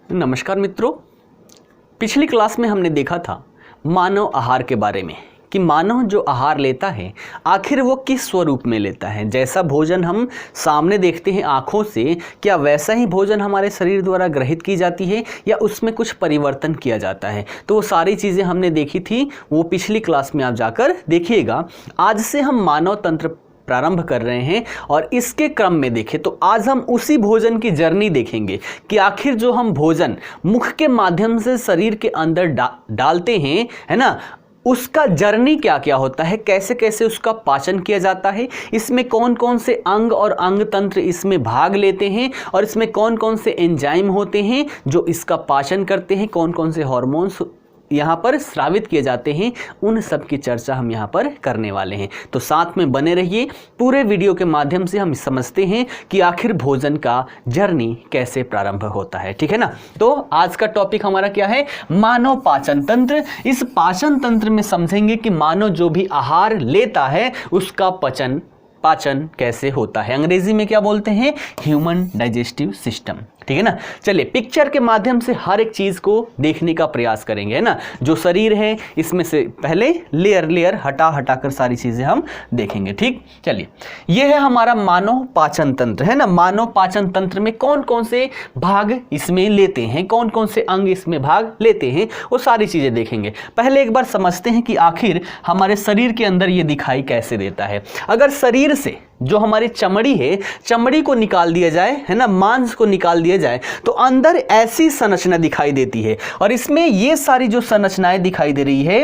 नमस्कार मित्रों, पिछली क्लास में हमने देखा था मानव आहार के बारे में कि मानव जो आहार लेता है आखिर वो किस स्वरूप में लेता है। जैसा भोजन हम सामने देखते हैं आँखों से, क्या वैसा ही भोजन हमारे शरीर द्वारा ग्रहित की जाती है या उसमें कुछ परिवर्तन किया जाता है। तो वो सारी चीज़ें हमने देखी थी, वो पिछली क्लास में आप जाकर देखिएगा। आज से हम मानव तंत्र प्रारंभ कर रहे हैं और इसके क्रम में देखें तो आज हम उसी भोजन की जर्नी देखेंगे कि आखिर जो हम भोजन मुख के माध्यम से शरीर के अंदर डालते हैं, है ना, उसका जर्नी क्या क्या होता है, कैसे कैसे उसका पाचन किया जाता है, इसमें कौन कौन से अंग और अंग तंत्र इसमें भाग लेते हैं और इसमें कौन कौन से एंजाइम होते हैं जो इसका पाचन करते हैं, कौन कौन से हार्मोन्स यहाँ पर स्रावित किए जाते हैं, उन सब की चर्चा हम यहाँ पर करने वाले हैं। तो साथ में बने रहिए, पूरे वीडियो के माध्यम से हम समझते हैं कि आखिर भोजन का जर्नी कैसे प्रारंभ होता है। ठीक है ना। तो आज का टॉपिक हमारा क्या है, मानव पाचन तंत्र। इस पाचन तंत्र में समझेंगे कि मानव जो भी आहार लेता है उसका पाचन कैसे होता है। अंग्रेजी में क्या बोलते हैं, ह्यूमन डाइजेस्टिव सिस्टम। ठीक है ना। चलिए पिक्चर के माध्यम से हर एक चीज को देखने का प्रयास करेंगे, है ना। जो शरीर है इसमें से पहले लेयर हटा कर सारी चीजें हम देखेंगे। ठीक, चलिए यह है हमारा मानव पाचन तंत्र, है ना। मानव पाचन तंत्र में कौन कौन से भाग इसमें लेते हैं, कौन कौन से अंग इसमें भाग लेते हैं, वो सारी चीजें देखेंगे। पहले एक बार समझते हैं कि आखिर हमारे शरीर के अंदर ये दिखाई कैसे देता है। अगर शरीर से जो हमारी चमड़ी है, चमड़ी को निकाल दिया जाए, है ना, मांस को निकाल दिया जाए, तो अंदर ऐसी संरचना दिखाई देती है। और इसमें ये सारी जो संरचनाएं दिखाई दे रही है,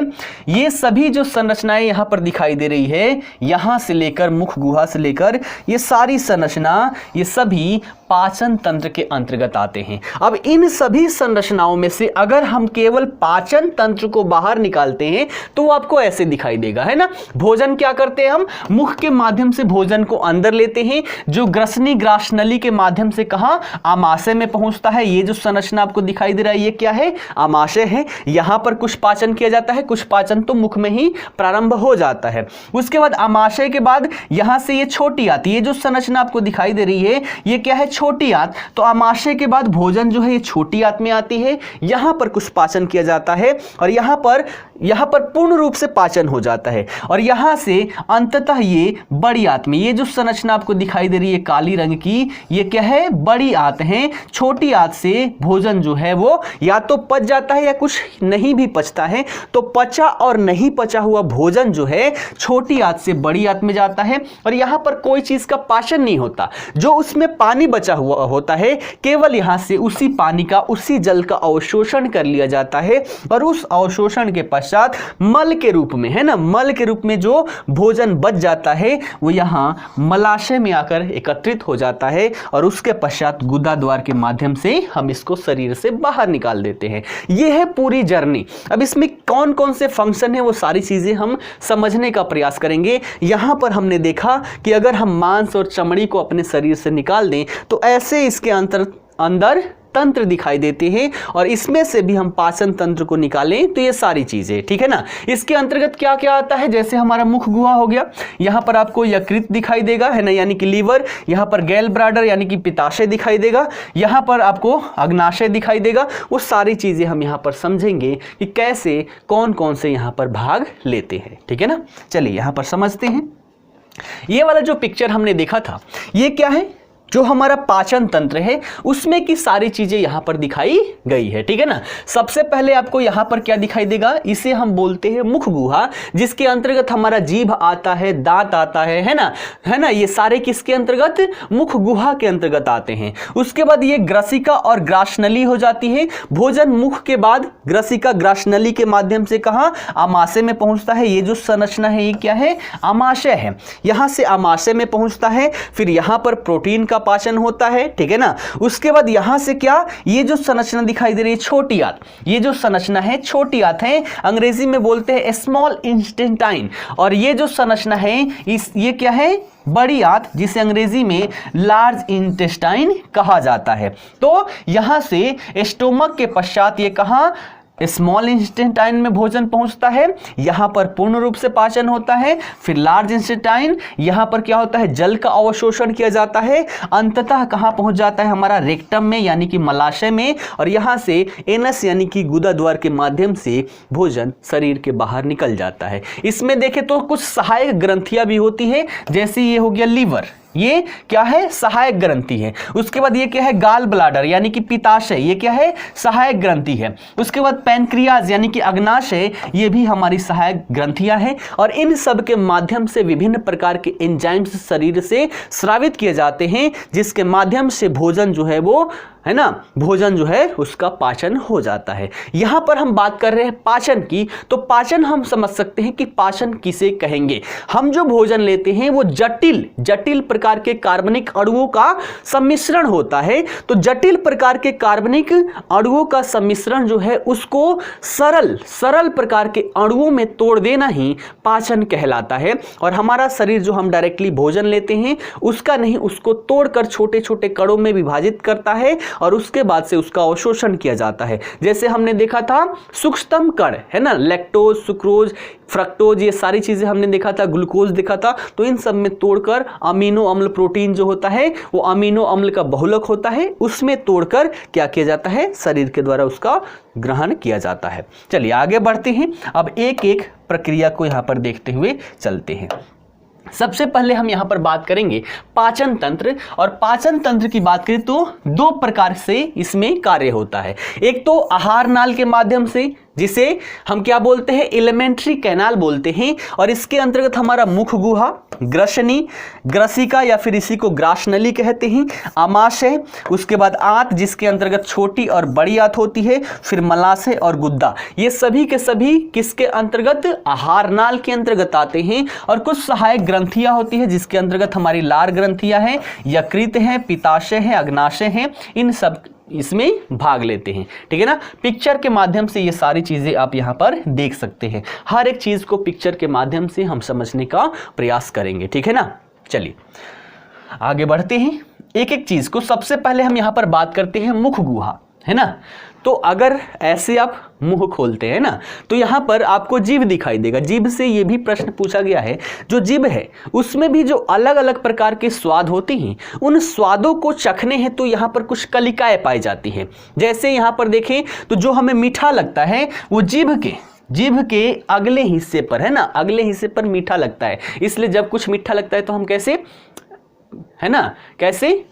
ये सभी जो संरचनाएं यहां पर दिखाई दे रही है, यहां से लेकर मुख गुहा से लेकर ये सारी संरचना, ये सभी पाचन तंत्र के अंतर्गत आते हैं। अब इन सभी संरचनाओं में से अगर हम केवल पाचन तंत्र को बाहर निकालते हैं तो वो आपको ऐसे दिखाई देगा, है ना। भोजन क्या करते हैं, हम मुख के माध्यम से भोजन को अंदर लेते हैं, जो ग्रसनी ग्रासनली के माध्यम से कहां, आमाशय में पहुंचता है। ये जो संरचना आपको दिखाई दे रहा है, ये क्या है, आमाशय है। यहां पर कुछ पाचन किया जाता है, कुछ पाचन तो मुख में ही प्रारंभ हो जाता है। उसके बाद आमाशय के बाद यहां से ये छोटी आती है, ये जो संरचना आपको दिखाई दे रही है, ये क्या है, छोटी आंत। तो आमाशय के बाद भोजन जो है ये छोटी आंत में आती है, यहां पर कुछ पाचन किया जाता है और यहां पर पूर्ण रूप से पाचन हो जाता है। और यहां से अंततः ये बड़ी आंत में, ये जो संरचना आपको दिखाई दे रही है काली रंग की, ये क्या है, बड़ी आंत है। छोटी आंत से भोजन जो है वो या तो पच जाता है या कुछ नहीं भी पचता है। तो पचा और नहीं पचा हुआ भोजन जो है छोटी आंत से बड़ी आंत में जाता है और यहां पर कोई चीज का पाचन नहीं होता। जो उसमें पानी बचा हुआ होता है, केवल यहां से उसी पानी का, उसी जल का अवशोषण कर लिया जाता है और उस अवशोषण के पश्चात मल के रूप में, है ना, मल के रूप में जो भोजन बच जाता है वो यहां मलाशय में आकर एकत्रित हो जाता है और उसके पश्चात गुदा द्वार के माध्यम से हम इसको शरीर से बाहर निकाल देते हैं। यह है पूरी जर्नी। अब इसमें कौन कौन से फंक्शन है वो सारी चीजें हम समझने का प्रयास करेंगे। यहां पर हमने देखा कि अगर हम मांस और चमड़ी को अपने शरीर से निकाल दें तो ऐसे इसके अंदर तंत्र दिखाई देते हैं और इसमें से भी हम पाचन तंत्र को निकालें तो ये सारी चीजें, ठीक है ना। इसके अंतर्गत क्या क्या आता है, जैसे हमारा मुख गुहा हो गया, यहां पर आपको यकृत दिखाई देगा, है ना, यानी कि लीवर। यहां पर गैल ब्लैडर यानी कि पित्ताशय दिखाई देगा। यहां पर आपको अग्नाशय दिखाई देगा। वो सारी चीजें हम यहां पर समझेंगे कि कैसे कौन कौन से यहां पर भाग लेते हैं। ठीक है ना। चलिए यहां पर समझते हैं। ये वाला जो पिक्चर हमने देखा था, ये क्या है, जो हमारा पाचन तंत्र है उसमें की सारी चीजें यहां पर दिखाई गई है। ठीक है ना। सबसे पहले आपको यहां पर क्या दिखाई देगा, इसे हम बोलते हैं मुख गुहा, जिसके अंतर्गत हमारा जीभ आता है, दांत आता है ना, ये सारे किसके अंतर्गत, मुख गुहा के अंतर्गत आते हैं। उसके बाद ये ग्रसिका और ग्रासनली हो जाती है। भोजन मुख के बाद ग्रसिका ग्रासनली के माध्यम से कहां, आमाशय में पहुंचता है। ये जो संरचना है ये क्या है, आमाशय है। यहां से आमाशय में पहुंचता है, फिर यहां पर प्रोटीन का पाचन होता है। ठीक है ना। उसके बाद यहां से क्या, ये जो संरचना दिखाई दे रही है छोटी आंत, ये जो संरचना है छोटी आंत है, अंग्रेजी में बोलते हैं स्मॉल इंटेस्टाइन। और ये जो संरचना है ये क्या है, बड़ी आंत, जिसे अंग्रेजी में लार्ज इंटेस्टाइन कहा जाता है। तो यहां से स्टोमक के पश्चात ये कहां, स्मॉल इंटेस्टाइन में भोजन पहुंचता है, यहां पर पूर्ण रूप से पाचन होता है। फिर लार्ज इंटेस्टाइन, यहां पर क्या होता है, जल का अवशोषण किया जाता है। अंततः कहां पहुंच जाता है, हमारा रेक्टम में यानी कि मलाशय में, और यहां से एनस यानी कि गुदा द्वार के माध्यम से भोजन शरीर के बाहर निकल जाता है। इसमें देखें तो कुछ सहायक ग्रंथियां भी होती है, जैसे ये हो गया लीवर, ये क्या है, सहायक ग्रंथि है। उसके बाद ये क्या है, गाल ब्लाडर यानी कि पित्ताशय, ये क्या है, सहायक ग्रंथि है। उसके बाद पैनक्रियाज यानी कि अग्नाशय, ये भी हमारी सहायक ग्रंथियां हैं। और इन सब के माध्यम से विभिन्न प्रकार के एंजाइम्स शरीर से स्रावित किए जाते हैं, जिसके माध्यम से भोजन जो है वो है ना, भोजन जो है उसका पाचन हो जाता है। यहां पर हम बात कर रहे हैं पाचन की, तो पाचन हम समझ सकते हैं कि पाचन किसे कहेंगे। हम जो भोजन लेते हैं वो जटिल जटिल प्रकार के कार्बनिक अणुओं का सम्मिश्रण होता है। तो जटिल प्रकार के कार्बनिक अणुओं का सम्मिश्रण जो है उसको सरल सरल प्रकार के अणुओं में तोड़ देना ही पाचन कहलाता है। और हमारा शरीर जो हम डायरेक्टली भोजन लेते हैं उसका नहीं, उसको तोड़कर छोटे छोटे कणों में विभाजित करता है और उसके बाद से उसका अवशोषण किया जाता है। जैसे हमने देखा था सूक्ष्मतम कण है ना, लैक्टोज, सुक्रोज, फ्रक्टोज, ये सारी चीजें हमने देखा था, ग्लूकोज देखा था। तो इन सब में तोड़कर अमीनो अम्ल प्रोटीन जो होता है वो अमीनो अम्ल का बहुलक होता है, उसमें तोड़कर क्या किया जाता है, शरीर के द्वारा उसका ग्रहण किया जाता है। चलिए आगे बढ़ते हैं, अब एक एक प्रक्रिया को यहां पर देखते हुए चलते हैं। सबसे पहले हम यहां पर बात करेंगे पाचन तंत्र, और पाचन तंत्र की बात करें तो दो प्रकार से इसमें कार्य होता है। एक तो आहार नाल के माध्यम से, जिसे हम क्या बोलते हैं, एलिमेंट्री कैनाल बोलते हैं, और इसके अंतर्गत हमारा मुख गुहा, ग्रसनी, ग्रसिका या फिर इसी को ग्रासनली कहते हैं, आमाशय, उसके बाद आंत जिसके अंतर्गत छोटी और बड़ी आंत होती है, फिर मलाशय और गुद्दा, ये सभी के सभी किसके अंतर्गत, आहार नाल के अंतर्गत आते हैं। और कुछ सहायक ग्रंथियां होती है जिसके अंतर्गत हमारी लार ग्रंथियां हैं, यकृत है, पित्ताशय है, अग्नाशय है, इन सब इसमें भाग लेते हैं। ठीक है ना, पिक्चर के माध्यम से ये सारी चीजें आप यहां पर देख सकते हैं। हर एक चीज को पिक्चर के माध्यम से हम समझने का प्रयास करेंगे। ठीक है ना, चलिए आगे बढ़ते हैं एक एक चीज को। सबसे पहले हम यहां पर बात करते हैं मुख गुहा, है ना। तो अगर ऐसे आप मुंह खोलते हैं ना तो यहां पर आपको जीभ दिखाई देगा। जीभ से ये भी प्रश्न पूछा गया है, जो जीभ है उसमें भी जो अलग अलग प्रकार के स्वाद होते हैं, उन स्वादों को चखने हैं तो यहां पर कुछ कलिकाएं पाई जाती हैं। जैसे यहां पर देखें तो जो हमें मीठा लगता है वो जीभ के अगले हिस्से पर, है ना, अगले हिस्से पर मीठा लगता है। इसलिए जब कुछ मीठा लगता है तो हम कैसे, है ना, कैसे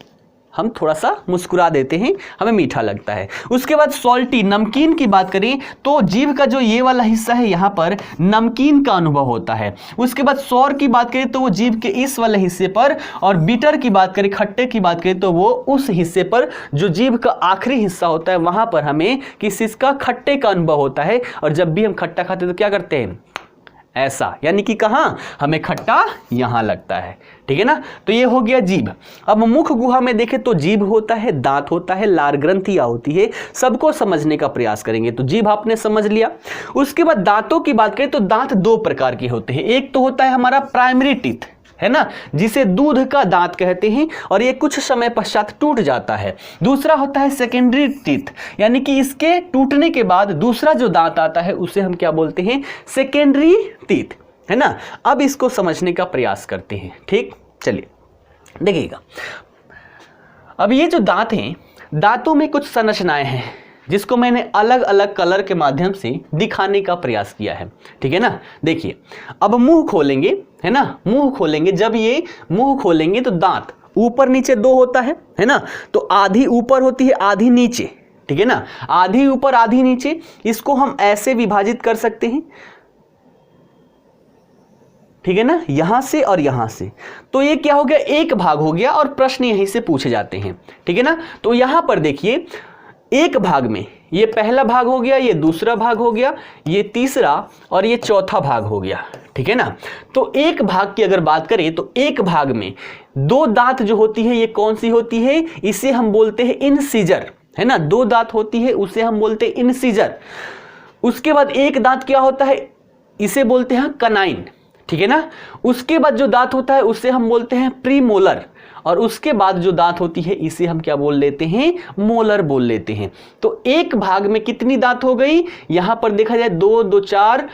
हम थोड़ा सा मुस्कुरा देते हैं, हमें मीठा लगता है। उसके बाद सॉल्टी, नमकीन की बात करें तो जीभ का जो ये वाला हिस्सा है यहाँ पर नमकीन का अनुभव होता है। उसके बाद सौर की बात करें तो वो जीभ के इस वाले हिस्से पर, और बीटर की बात करें, खट्टे की बात करें तो वो उस हिस्से पर जो जीभ का आखिरी हिस्सा होता है, वहां पर हमें किस चीज का, खट्टे का अनुभव होता है। और जब भी हम खट्टा खाते तो क्या करते हैं, ऐसा, यानी कि कहां, हमें खट्टा यहां लगता है। ठीक है ना, तो ये हो गया जीभ। अब मुख गुहा में देखें तो जीभ होता है, दांत होता है, लार ग्रंथियां होती है, सबको समझने का प्रयास करेंगे। तो जीभ आपने समझ लिया। उसके बाद दांतों की बात करें तो दांत दो प्रकार के होते हैं। एक तो होता है हमारा प्राइमरी टीथ, है ना, जिसे दूध का दांत कहते हैं, और ये कुछ समय पश्चात टूट जाता है। दूसरा होता है सेकेंडरी टीथ, यानी कि इसके टूटने के बाद दूसरा जो दांत आता है उसे हम क्या बोलते हैं, सेकेंडरी टीथ, है ना। अब इसको समझने का प्रयास करते हैं। ठीक, चलिए देखिएगा। अब ये जो दांत हैं, दांतों में कुछ संरचनाएं हैं जिसको मैंने अलग अलग कलर के माध्यम से दिखाने का प्रयास किया है। ठीक है ना, देखिए अब मुंह खोलेंगे, है ना, मुंह खोलेंगे, जब ये मुंह खोलेंगे तो दांत ऊपर नीचे दो होता है ना, तो आधी ऊपर होती है, आधी नीचे। ठीक है ना, आधी ऊपर आधी नीचे, इसको हम ऐसे विभाजित कर सकते हैं। ठीक है ना, यहां से और यहां से, तो ये क्या हो गया, एक भाग हो गया, और प्रश्न यहीं से पूछे जाते हैं। ठीक है ना, तो यहां पर देखिए एक भाग में ये पहला भाग हो गया, ये दूसरा भाग हो गया, ये तीसरा और ये चौथा भाग हो गया। ठीक है ना, तो एक भाग की अगर बात करें तो एक भाग में दो दांत जो होती है ये कौन सी होती है, इसे हम बोलते हैं इंसिजर, है ना, दो दांत होती है उसे हम बोलते हैं इंसिजर। उसके बाद एक दांत क्या होता है, इसे बोलते हैं कनाइन। ठीक है ना। उसके बाद जो दांत होता है उसे हम बोलते हैं प्रीमोलर, और उसके बाद जो दांत होती है इसे हम क्या बोल लेते हैं, मोलर बोल लेते हैं। तो एक भाग में कितनी दांत हो गई, यहां पर देखा जाए 2 2 4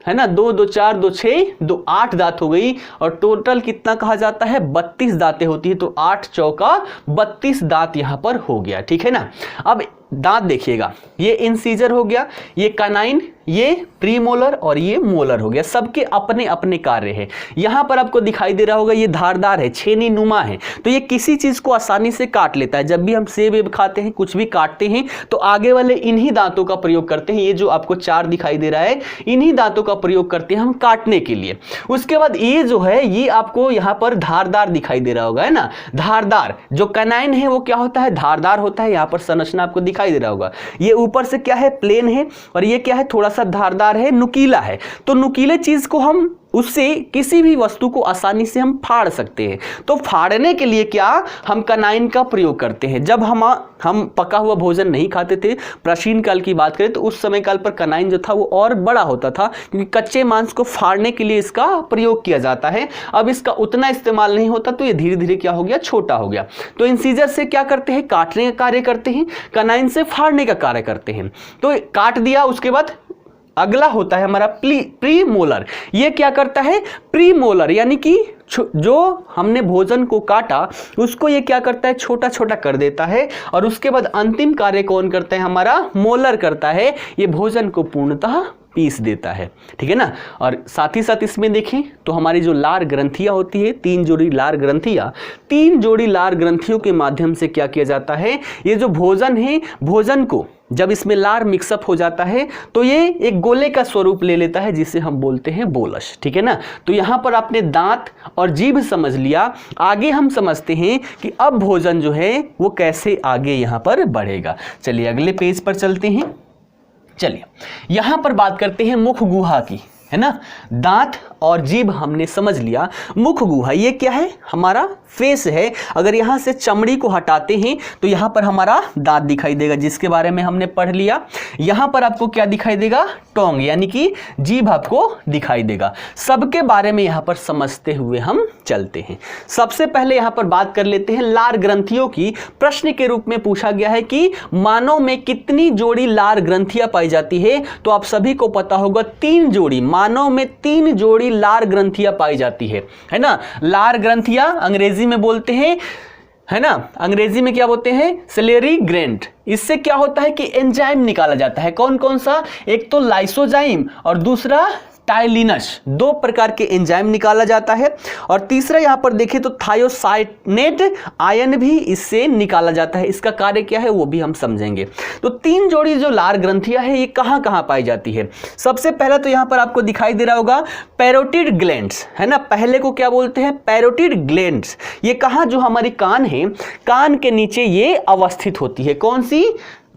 है ना, 2 2 4 2 6 2 8 दांत हो गई, और टोटल कितना कहा जाता है, 32 दांतें होती है। तो 8 चौका 32 दांत यहां पर हो गया, ठीक है ना। अब दांत देखिएगा, ये इंसीजर हो गया, ये कानाइन, ये प्रीमोलर और ये मोलर हो गया। सबके अपने अपने कार्य है। यहां पर आपको दिखाई दे रहा होगा ये धारदार है, छेनी नुमा है, तो ये किसी चीज को आसानी से काट लेता है। जब भी हम सेब वेब खाते हैं, कुछ भी काटते हैं, तो आगे वाले इन्हीं दांतों का प्रयोग करते हैं। ये जो आपको 4 दिखाई दे रहा है, इन्हीं दांतों का प्रयोग करते हैं हम काटने के लिए। उसके बाद ये जो है, ये आपको यहां पर धारदार दिखाई दे रहा होगा, है ना, धारदार। जो कैनाइन है वो क्या होता है, धारदार होता है। यहां पर संरचना आपको दिखाई दे रहा होगा, ये ऊपर से क्या है, प्लेन है, और ये क्या है, थोड़ा सा धारदार है, नुकीला है। तो नुकीले चीज को हम, उससे किसी भी वस्तु को आसानी से हम फाड़ सकते हैं। तो फाड़ने के लिए क्या, हम कनाइन का प्रयोग करते हैं। जब हम पका हुआ भोजन नहीं खाते थे, प्राचीन काल की बात करें, तो उस समय काल पर कनाइन जो था वो और बड़ा होता था, क्योंकि कच्चे मांस को फाड़ने के लिए इसका प्रयोग किया जाता है। अब इसका उतना इस्तेमाल नहीं होता, तो ये धीरे धीरे क्या हो गया, छोटा हो गया। तो इंसीजर से क्या करते हैं, काटने का कार्य करते हैं, कनाइन से फाड़ने का कार्य करते हैं। तो काट दिया, उसके बाद अगला होता है हमारा प्रीमोलर। ये क्या करता है, प्रीमोलर यानी कि जो हमने भोजन को काटा उसको ये क्या करता है, छोटा छोटा कर देता है, और उसके बाद अंतिम कार्य कौन करता है, हमारा मोलर करता है। ये भोजन को पूर्णतः पीस देता है, ठीक है ना। और साथ ही साथ इसमें देखें तो हमारी जो लार ग्रंथियां होती है, 3 जोड़ी लार ग्रंथियां, 3 जोड़ी लार ग्रंथियों के माध्यम से क्या किया जाता है, ये जो भोजन है, भोजन को जब इसमें लार मिक्सअप हो जाता है तो ये एक गोले का स्वरूप ले लेता है, जिसे हम बोलते हैं बोलस, ठीक है ना। तो यहां पर आपने दांत और जीभ समझ लिया। आगे हम समझते हैं कि अब भोजन जो है वो कैसे आगे यहां पर बढ़ेगा। चलिए अगले पेज पर चलते हैं। चलिए यहां पर बात करते हैं मुख गुहा की, है ना। दांत और जीभ हमने समझ लिया। मुख गुहा ये क्या है, हमारा फेस है। अगर यहां से चमड़ी को हटाते हैं तो यहां पर हमारा दांत दिखाई देगा, जिसके बारे में हमने पढ़ लिया। यहां पर आपको क्या दिखाई देगा, टोंग यानी कि जीभ आपको दिखाई देगा। सबके बारे में यहां पर समझते हुए हम चलते हैं। सबसे पहले यहां पर बात कर लेते हैं लार ग्रंथियों की। प्रश्न के रूप में पूछा गया है कि मानव में कितनी जोड़ी लार ग्रंथियां पाई जाती है, तो आप सभी को पता होगा 3 जोड़ी। मानव में 3 जोड़ी लार ग्रंथियां पाई जाती है ना। लार ग्रंथियां अंग्रेजी में बोलते हैं, है ना, अंग्रेजी में क्या बोलते हैं, सिलेरी ग्लैंड। इससे क्या होता है कि एंजाइम निकाला जाता है। कौन कौन सा, एक तो लाइसोजाइम और दूसरा टाइलिनस, 2 प्रकार के एंजाइम निकाला जाता है। और तीसरा यहां पर देखें तो थायोसाइनेट आयन भी इससे निकाला जाता है। इसका कार्य क्या है वो भी हम समझेंगे। तो 3 जोड़ी जो लार ग्रंथियां है, ये कहां कहां पाई जाती है। सबसे पहला तो यहां पर आपको दिखाई दे रहा होगा पैरोटिड ग्लैंड्स, है ना। पहले को क्या बोलते हैं, पैरोटिड ग्लैंड्स। ये कहां, जो हमारी कान है, कान के नीचे ये अवस्थित होती है। कौन सी,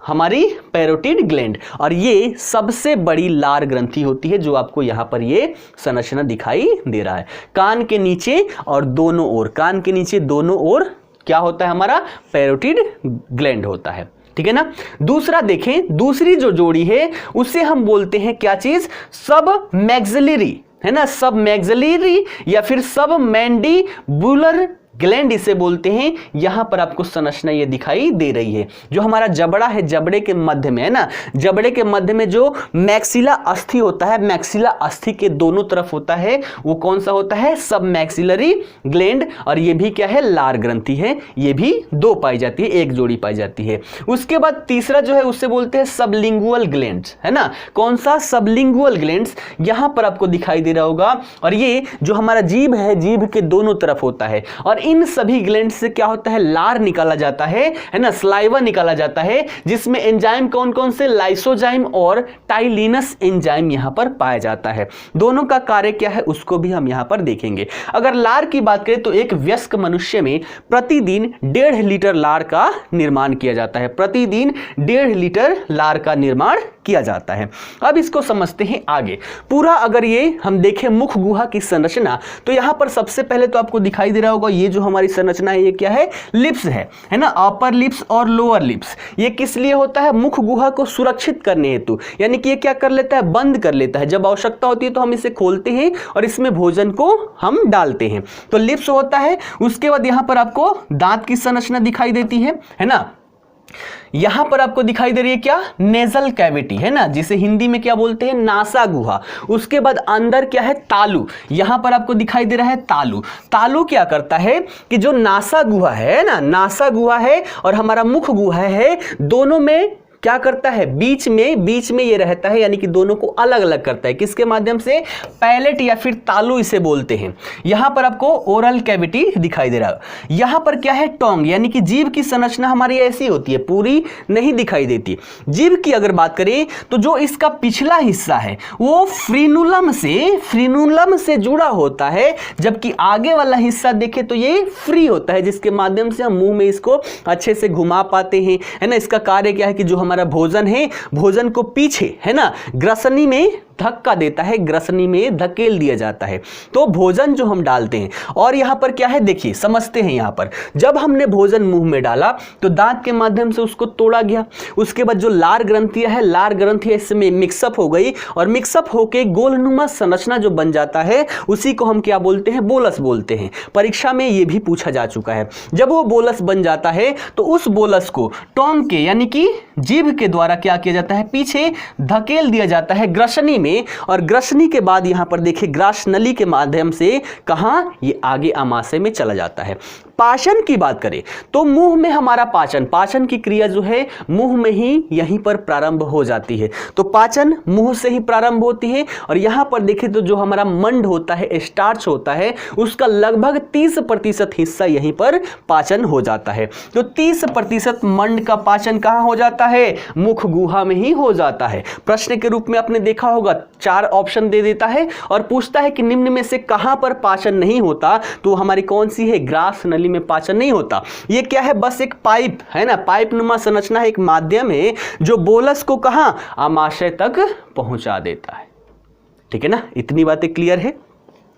हमारी पैरोटिड ग्लैंड। और ये सबसे बड़ी लार ग्रंथि होती है, जो आपको यहां पर ये संरचना दिखाई दे रहा है। कान के नीचे और दोनों ओर, कान के नीचे दोनों ओर क्या होता है, हमारा पैरोटिड ग्लैंड होता है, ठीक है ना। दूसरा देखें, दूसरी जो जोड़ी है उसे हम बोलते हैं क्या चीज, सब मैक्सिलरी, है ना। सब मैक्सिलरी या फिर सब मैंडिबुलर ग्लैंड इसे बोलते हैं। यहां पर आपको संरचना ये दिखाई दे रही है। जो हमारा जबड़ा है, जबड़े के मध्य में, है ना, जबड़े के मध्य में जो मैक्सिला अस्थि होता है, मैक्सिला अस्थि के दोनों तरफ होता है, वो कौन सा होता है, सब मैक्सिलरी ग्लैंड। और ये भी क्या है, लार ग्रंथि है। ये भी 2 पाई जाती है, 1 जोड़ी पाई जाती है। उसके बाद तीसरा जो है उसे बोलते हैं सबलिंगुअल ग्लैंड्स, है ना। कौन सा, सबलिंगुअल ग्लैंड्स, यहां पर आपको दिखाई दे रहा होगा। और ये जो हमारा जीभ है, जीभ के दोनों तरफ होता है। और इन सभी ग्लैंड से क्या होता है, लार निकाला जाता है ना, स्लाइवा निकाला जाता है, जिसमें एंजाइम कौन कौन से, लाइसोजाइम और टाइलिनस एंजाइम यहां पर पाया जाता है। दोनों का कार्य क्या है उसको भी हम यहां पर देखेंगे। अगर लार की बात करें तो एक वयस्क मनुष्य में प्रतिदिन 1.5 लीटर लार का निर्माण किया जाता है। प्रतिदिन 1.5 लीटर लार का निर्माण किया जाता है। अब इसको समझते हैं आगे। पूरा अगर ये हम देखें मुख गुहा की संरचना, तो यहाँ पर सबसे पहले तो आपको दिखाई दे रहा होगा ये जो हमारी संरचना है ये क्या है, लिप्स है ना, अपर लिप्स और लोअर लिप्स। ये किस लिए होता है, मुख गुहा को सुरक्षित करने हेतु, यानी कि ये क्या कर लेता है, बंद कर लेता है। जब आवश्यकता होती है तो हम इसे खोलते हैं और इसमें भोजन को हम डालते हैं, तो लिप्स होता है। उसके बाद यहाँ पर आपको दांत की संरचना दिखाई देती है ना। यहां पर आपको दिखाई दे रही है क्या, नेजल कैविटी है ना, जिसे हिंदी में क्या बोलते हैं, नासा गुहा। उसके बाद अंदर क्या है, तालु। यहां पर आपको दिखाई दे रहा है तालु। तालु क्या करता है कि जो नासा गुहा है ना, नासा गुहा है और हमारा मुख गुहा है, दोनों में क्या करता है, बीच में ये रहता है, यानी कि दोनों को अलग अलग करता है। किसके माध्यम से, पैलेट या फिर तालु इसे बोलते हैं। यहां पर आपको ओरल कैविटी दिखाई दे रहा है। यहां पर क्या है, टोंग, यानी कि जीभ की संरचना हमारी ऐसी होती है, पूरी नहीं दिखाई देती। जीभ की अगर बात करें तो जो इसका पिछला हिस्सा है वो फ्रीनुलम से जुड़ा होता है, जबकि आगे वाला हिस्सा देखें तो ये फ्री होता है, जिसके माध्यम से हम मुंह में इसको अच्छे से घुमा पाते हैं, है ना। इसका कार्य क्या है कि जो हमारा भोजन है, भोजन को पीछे, है ना, ग्रसनी में धक्का देता है, ग्रसनी में धकेल दिया जाता है, तो भोजन जो हम डालते हैं। और यहां पर क्या है, देखिए समझते हैं। यहां पर जब हमने भोजन मुंह में डाला तो दांत के माध्यम से उसको तोड़ा गया। उसके बाद जो लार ग्रंथियां है, लार ग्रंथियां इसमें मिक्सअप हो गई और मिक्सअप होके गोलनुमा संरचना जो बन जाता है, उसी को हम क्या बोलते हैं, बोलस बोलते हैं। परीक्षा में यह भी पूछा जा चुका है। जब वो बोलस बन जाता है तो उस बोलस को टोंग के, यानी कि जीभ के द्वारा क्या किया जाता है, पीछे धकेल दिया जाता है ग्रसनी में। और ग्रसनी के बाद यहां पर देखिए ग्रास नली के माध्यम से कहां, ये आगे आमाशय में चला जाता है। पाचन की बात करें तो मुंह में हमारा पाचन की क्रिया जो है मुंह में ही यहीं पर प्रारंभ हो जाती है। तो पाचन मुंह से ही प्रारंभ होती है। और यहां पर देखें तो जो हमारा मंड होता है, स्टार्च होता है, उसका लगभग 30% हिस्सा यहीं पर पाचन हो जाता है। तो 30% मंड का पाचन कहां हो जाता है, मुख गुहा में ही हो जाता है। प्रश्न के रूप में आपने देखा होगा 4 ऑप्शन दे देता है और पूछता है कि निम्न में से कहां पर पाचन नहीं होता, तो हमारी कौन सी है, ग्रास नली में पाचन नहीं होता। ये क्या है, बस एक पाइप है ना, पाइप नुमा संरचना है, एक माध्यम है जो बोलस को कहां, आमाशय तक पहुंचा देता है। ठीक है ना, इतनी बातें क्लियर है।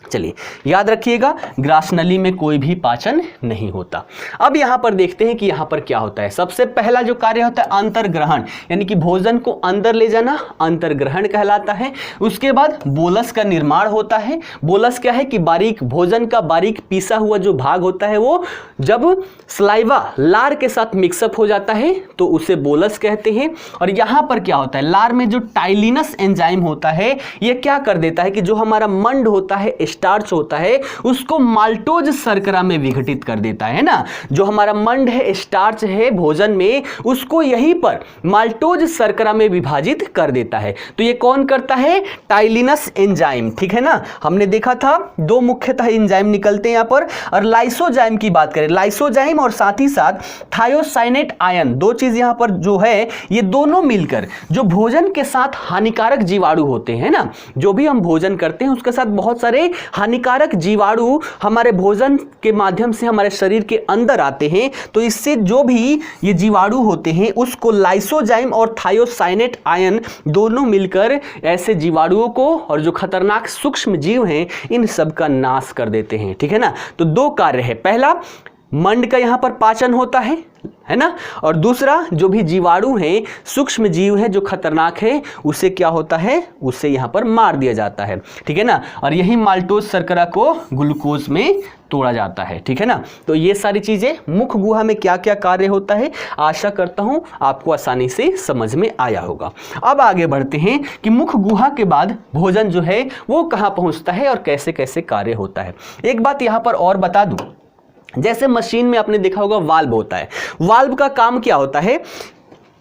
चलिए याद रखिएगा, ग्रास नली में कोई भी पाचन नहीं होता। अब यहां पर देखते हैं कि यहां पर क्या होता है। सबसे पहला जो कार्य होता है अंतर्ग्रहण, यानी कि भोजन को अंदर ले जाना, अंतर्ग्रहण कहलाता है। उसके बाद बोलस का निर्माण होता है। बोलस क्या है कि बारीक भोजन का बारीक पीसा हुआ जो भाग होता है, वो जब सलाइवा लार के साथ मिक्सअप हो जाता है तो उसे बोलस कहते हैं। और यहां पर क्या होता है, लार में जो टाइलिनस एंजाइम होता है, यह क्या कर देता है कि जो हमारा मंड होता है, स्टार्च होता है, उसको माल्टोज शर्करा में विघटित कर देता है ना। जो हमारा मंड है, स्टार्च है भोजन में, उसको यहीं पर माल्टोज शर्करा में विभाजित कर देता है। तो ये कौन करता है, टाइलिनस एंजाइम। ठीक है ना, हमने देखा था 2 मुख्यतः एंजाइम निकलते हैं यहां पर। और लाइसोजाइम की बात करें, लाइसोजाइम और साथ ही साथ थायोसाइनेट आयन, 2 चीज यहां पर जो है, ये दोनों मिलकर जो भोजन के साथ हानिकारक जीवाणु होते हैं ना, जो भी हम भोजन करते हैं उसके साथ बहुत सारे हानिकारक जीवाणु हमारे भोजन के माध्यम से हमारे शरीर के अंदर आते हैं। तो इससे जो भी ये जीवाणु होते हैं उसको लाइसोजाइम और थायोसाइनेट आयन दोनों मिलकर ऐसे जीवाणुओं को और जो खतरनाक सूक्ष्म जीव हैं इन सब का नाश कर देते हैं। ठीक है ना, तो 2 कार्य है। पहला, मंड का यहां पर पाचन होता है ना, और दूसरा जो भी जीवाणु हैं, सूक्ष्म जीव है जो खतरनाक है, उसे क्या होता है, उसे यहां पर मार दिया जाता है। ठीक है ना, और यही माल्टोज शर्करा को ग्लूकोज में तोड़ा जाता है। ठीक है ना, तो ये सारी चीजें मुख गुहा में क्या क्या कार्य होता है, आशा करता हूं आपको आसानी से समझ में आया होगा। अब आगे बढ़ते हैं कि मुख गुहा के बाद भोजन जो है वो कहां पहुंचता है और कैसे कैसे कार्य होता है। एक बात यहां पर और बता दूं, जैसे मशीन में आपने देखा होगा वाल्व होता है। वाल्व का काम क्या होता है,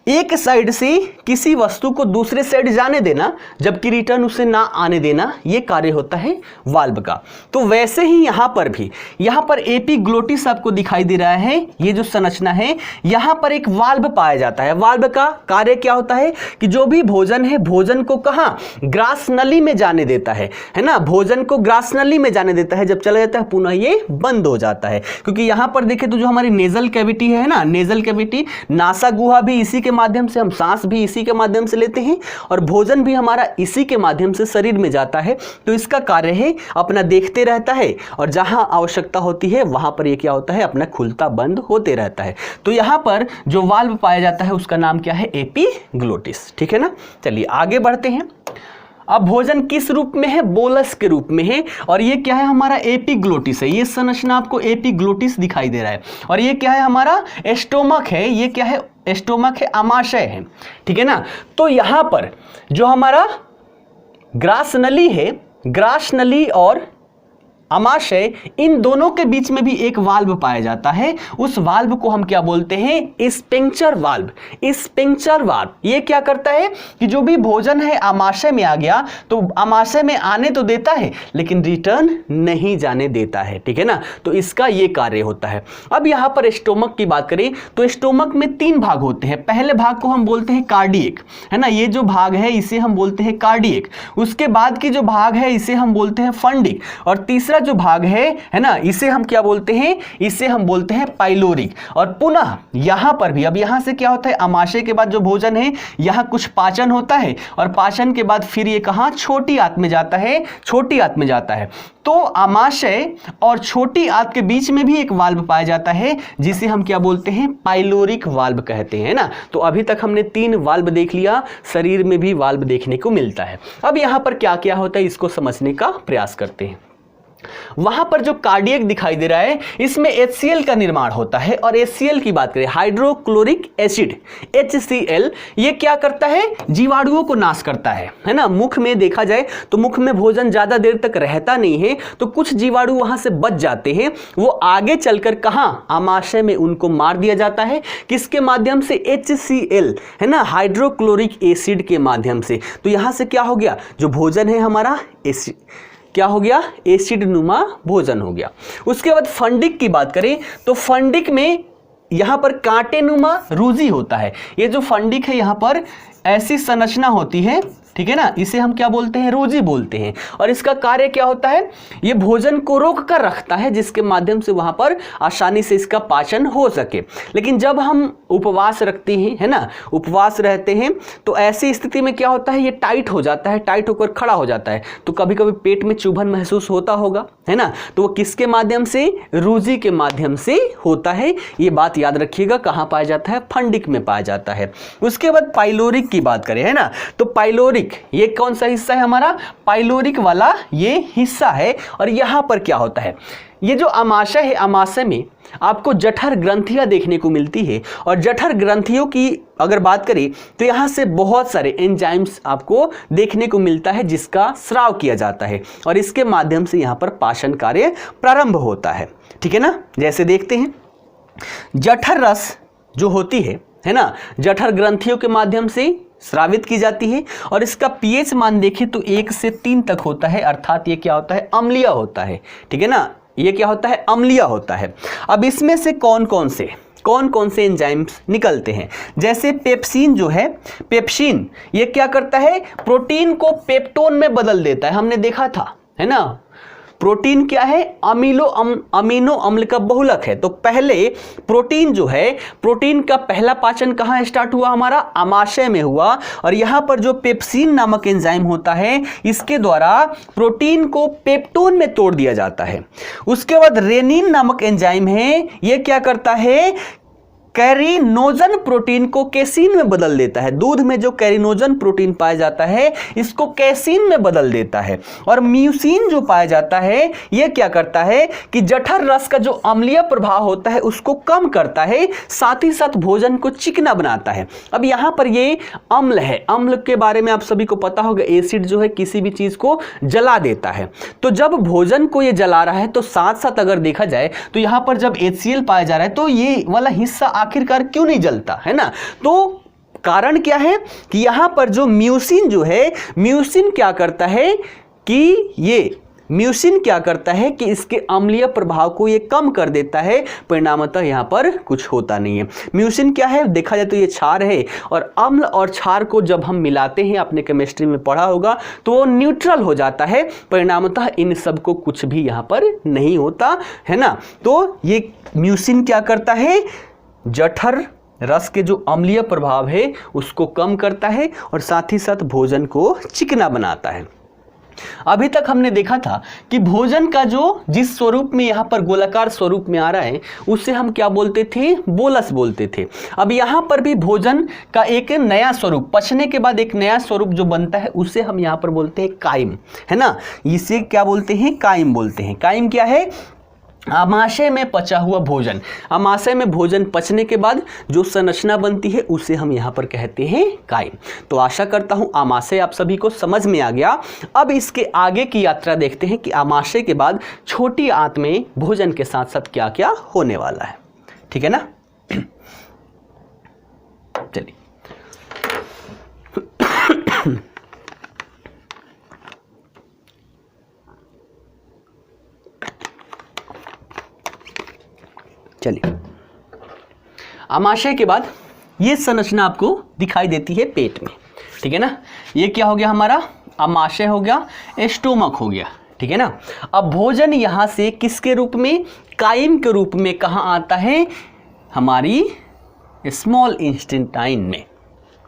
एक साइड से किसी वस्तु को दूसरे साइड जाने देना, जबकि रिटर्न उसे ना आने देना, यह कार्य होता है वाल्व का। तो वैसे ही यहां पर भी, यहां पर एपिग्लोटिस आपको दिखाई दे रहा है, ये जो संरचना है, यहां पर एक वाल्व पाया जाता है। वाल्व का कार्य क्या होता है कि जो भी भोजन है, भोजन को कहां, ग्रास नली में जाने देता है ना, भोजन को ग्रास नली में जाने देता है। जब चला जाता है पुनः ये बंद हो जाता है, क्योंकि यहां पर देखें तो जो हमारी नेजल कैविटी है ना, नेजल कैविटी, नासा गुहा भी इसी के माध्यम से, हम सांस भी इसी के माध्यम से लेते हैं और भोजन भी हमारा इसी के माध्यम से शरीर में जाता है। तो इसका कार्य है अपना देखते रहता है और जहां आवश्यकता होती है वहां पर ये क्या होता है, अपना खुलता बंद होते रहता है। तो यहां पर जो वाल्व पाया जाता है उसका नाम क्या है, एपिग्लोटिस। ठीक है ना। चलिए आगे बढ़ते हैं। अब भोजन किस रूप में है, बोलस के रूप में है और ये क्या है, हमारा एपिग्लोटिस है। ये संरचना आपको एपिग्लोटिस दिखाई दे रहा है। और ये क्या है, हमारा एस्टोमक है। ये क्या है, एस्टोमक है, आमाशय है। ठीक है ना। तो यहां पर जो हमारा ग्रास नली है, ग्रास नली और आमाशय, इन दोनों के बीच में भी एक वाल्व पाया जाता है। उस वाल्व को हम क्या बोलते हैं, स्पिंक्टर वाल्व। स्पिंक्टर वाल्व ये क्या करता है कि जो भी भोजन है आमाशय में आ गया तो आमाशय में आने तो देता है लेकिन रिटर्न नहीं जाने देता है। ठीक है ना। तो इसका ये कार्य होता है। अब यहां पर स्टोमक की बात करें तो स्टोमक में 3 भाग होते हैं। पहले भाग को हम बोलते हैं कार्डियक, है ना। ये जो भाग है इसे हम बोलते हैं कार्डियक। उसके बाद की जो भाग है इसे हम बोलते हैं फंडिक। और तीसरा जो भाग है ना, इसे हम क्या बोलते हैं, इसे हम बोलते हैं पाइलोरिक। और पुनः यहां पर भी, अब यहां से क्या होता है, आमाशय के बाद जो भोजन है यहां कुछ पाचन होता है और पाचन के बाद फिर ये कहां, छोटी आंत में जाता है, छोटी आंत में जाता है। तो आमाशय और छोटी आंत के बीच में भी एक वाल्व पाया जाता है जिसे हम क्या बोलते हैं, पाइलोरिक वाल्व कहते हैं ना। तो अभी तक हमने 3 वाल्व देख लिया, शरीर में भी वाल्व देखने को मिलता है। अब यहां पर क्या क्या होता है इसको समझने का प्रयास करते हैं। वहां पर जो कार्डियक दिखाई दे रहा है इसमें HCl का निर्माण होता है। और HCl की बात करें, हाइड्रोक्लोरिक एसिड, HCl, ये क्या करता है, जीवाणुओं को नाश करता है ना। मुख में देखा जाए तो मुख में भोजन ज्यादा देर तक रहता नहीं है तो कुछ जीवाणु वहां से बच जाते हैं। वो आगे चलकर कहां, आमाशय में उनको मार दिया जाता है। किसके माध्यम से, HCl, है ना, हाइड्रोक्लोरिक एसिड के माध्यम से। तो यहां से क्या हो गया, जो भोजन है हमारा क्या हो गया, एसिड नुमा भोजन हो गया। उसके बाद फंडिक की बात करें तो फंडिक में यहां पर कांटे नुमा रूजी होता है। ये जो फंडिक है यहां पर ऐसी संरचना होती है, ठीक है ना, इसे हम क्या बोलते हैं, रोजी बोलते हैं। और इसका कार्य क्या होता है, ये भोजन को रोक कर रखता है जिसके माध्यम से वहां पर आसानी से इसका पाचन हो सके। लेकिन जब हम उपवास रखते हैं, है ना, उपवास रहते हैं तो ऐसी स्थिति में क्या होता है, ये टाइट हो जाता है, टाइट होकर खड़ा हो जाता है। तो कभी कभी पेट में चुभन महसूस होता होगा, है ना। तो वो किसके माध्यम से, रूजी के माध्यम से होता है। ये बात याद रखिएगा, कहां पाया जाता है, फंडिक में पाया जाता है। उसके बाद पाइलोरिक की बात करें, है ना, तो पाइलोरिक ये कौन सा हिस्सा है हमारा, पाइलोरिक वाला ये हिस्सा है। और यहां पर क्या होता है, ये जो आमाशय है, आमाशय में आपको जठर ग्रंथियां देखने को मिलती है। और जठर ग्रंथियों की अगर बात करें तो यहां से बहुत सारे एंजाइम्स आपको देखने को मिलता है जिसका स्राव किया जाता है और इसके माध्यम से यहां पर पाचन कार्य प्रारंभ होता है। ठीक है ना। जैसे देखते हैं, जठर रस जो होती है ना, जठर ग्रंथियों के माध्यम से स्रावित की जाती है। और इसका पीएच मान देखें तो 1 से 3 तक होता है, अर्थात ये क्या होता है, अम्लीय होता है। ठीक है ना, ये क्या होता है, अम्लीय होता है। अब इसमें से कौन कौन से एंजाइम्स निकलते हैं, जैसे पेप्सिन जो है, पेप्सिन ये क्या करता है, प्रोटीन को पेप्टोन में बदल देता है। हमने देखा था, है ना, प्रोटीन क्या है, अमीनो अम्ल का बहुलक है। तो पहले प्रोटीन जो है, प्रोटीन का पहला पाचन कहाँ स्टार्ट हुआ, हमारा आमाशय में हुआ। और यहाँ पर जो पेप्सिन नामक एंजाइम होता है इसके द्वारा प्रोटीन को पेप्टोन में तोड़ दिया जाता है। उसके बाद रेनिन नामक एंजाइम है, ये क्या करता है, कैरिनोजन प्रोटीन को केसिन में बदल देता है। दूध में जो कैरिनोजन प्रोटीन पाया जाता है इसको केसिन में बदल देता है। और म्यूसिन जो पाया जाता है यह क्या करता है कि जठर रस का जो अम्लीय प्रभाव होता है उसको कम करता है, साथ ही साथ भोजन को चिकना बनाता है। अब यहां पर ये अम्ल है, अम्ल के बारे में आप सभी को पता होगा, एसिड जो है किसी भी चीज को जला देता है। तो जब भोजन को ये जला रहा है तो साथ साथ अगर देखा जाए तो यहां पर जब HCl पाया जा रहा है तो ये वाला हिस्सा आखिरकार क्यों नहीं जलता, है ना। तो कारण क्या है कि यहां पर जो म्यूसिन जो है, म्यूसिन क्या करता है कि म्यूसिन क्या करता है कि इसके अम्लीय प्रभाव को ये कम कर देता है, परिणामतः यहां पर कुछ होता नहीं है। म्यूसिन क्या है, देखा जाए तो ये क्षार है और अम्ल और क्षार को जब हम मिलाते हैं, आपने केमिस्ट्री में पढ़ा होगा, तो वो न्यूट्रल हो जाता है, परिणामतः इन सब को कुछ भी यहां पर नहीं होता, है ना। तो ये म्यूसिन क्या करता है, जठर रस के जो अम्लीय प्रभाव है उसको कम करता है और साथ ही साथ भोजन को चिकना बनाता है। अभी तक हमने देखा था कि भोजन का जो जिस स्वरूप में यहाँ पर गोलाकार स्वरूप में आ रहा है उसे हम क्या बोलते थे, बोलस बोलते थे। अब यहाँ पर भी भोजन का एक नया स्वरूप, पचने के बाद एक नया स्वरूप जो बनता है उसे हम यहाँ पर बोलते हैं कायम, है ना। इसे क्या बोलते हैं, कायम बोलते हैं। कायम क्या है, आमाशय में पचा हुआ भोजन। आमाशय में भोजन पचने के बाद जो संरचना बनती है उसे हम यहाँ पर कहते हैं कायम। तो आशा करता हूँ आमाशय आप सभी को समझ में आ गया। अब इसके आगे की यात्रा देखते हैं कि आमाशय के बाद छोटी आंत में भोजन के साथ साथ क्या क्या होने वाला है। ठीक है ना, चलिए चलिए आमाशय के बाद ये संरचना आपको दिखाई देती है पेट में। ठीक है ना, ये क्या हो गया हमारा, आमाशय हो गया, स्टोमक हो गया। ठीक है ना। अब भोजन यहां से किसके रूप में, कायम के रूप में कहां आता है, हमारी स्मॉल इंटेस्टाइन में।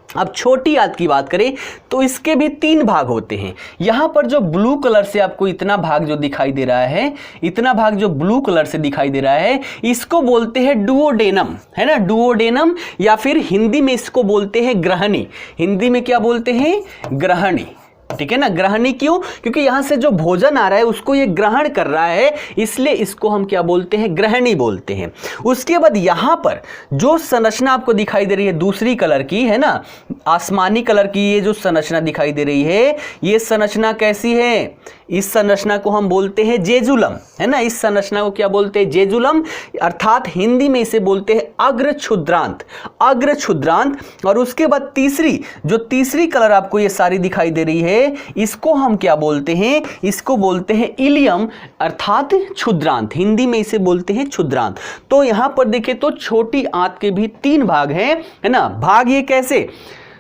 अब छोटी आंत की बात करें तो इसके भी 3 भाग होते हैं। यहाँ पर जो ब्लू कलर से आपको इतना भाग जो दिखाई दे रहा है, इतना भाग जो ब्लू कलर से दिखाई दे रहा है, इसको बोलते हैं डुओडेनम, है ना, डुओडेनम, या फिर हिंदी में इसको बोलते हैं ग्रहणी। हिंदी में क्या बोलते हैं, ग्रहणी। ठीक है ना, ग्रहणी क्यों, क्योंकि यहां से जो भोजन आ रहा है उसको ये ग्रहण कर रहा है, इसलिए इसको हम क्या बोलते हैं, ग्रहणी बोलते हैं। उसके बाद यहां पर जो संरचना आपको दिखाई दे रही है दूसरी कलर की, है ना, आसमानी कलर की, ये जो संरचना दिखाई दे रही है, ये संरचना कैसी है, इस संरचना को हम बोलते हैं जेजुलम, है ना। इस संरचना को क्या बोलते हैं, जेजुलम, अर्थात हिंदी में इसे बोलते हैं अग्र क्षुद्रांत, अग्र क्षुद्रांत। और उसके बाद तीसरी कलर आपको ये सारी दिखाई दे रही है, इसको हम क्या बोलते हैं, इसको बोलते हैं इलियम, अर्थात क्षुद्रांत। हिंदी में इसे बोलते हैं क्षुद्रांत। तो यहां पर देखें तो छोटी आंत के भी 3 भाग हैं, है ना। भाग ये कैसे,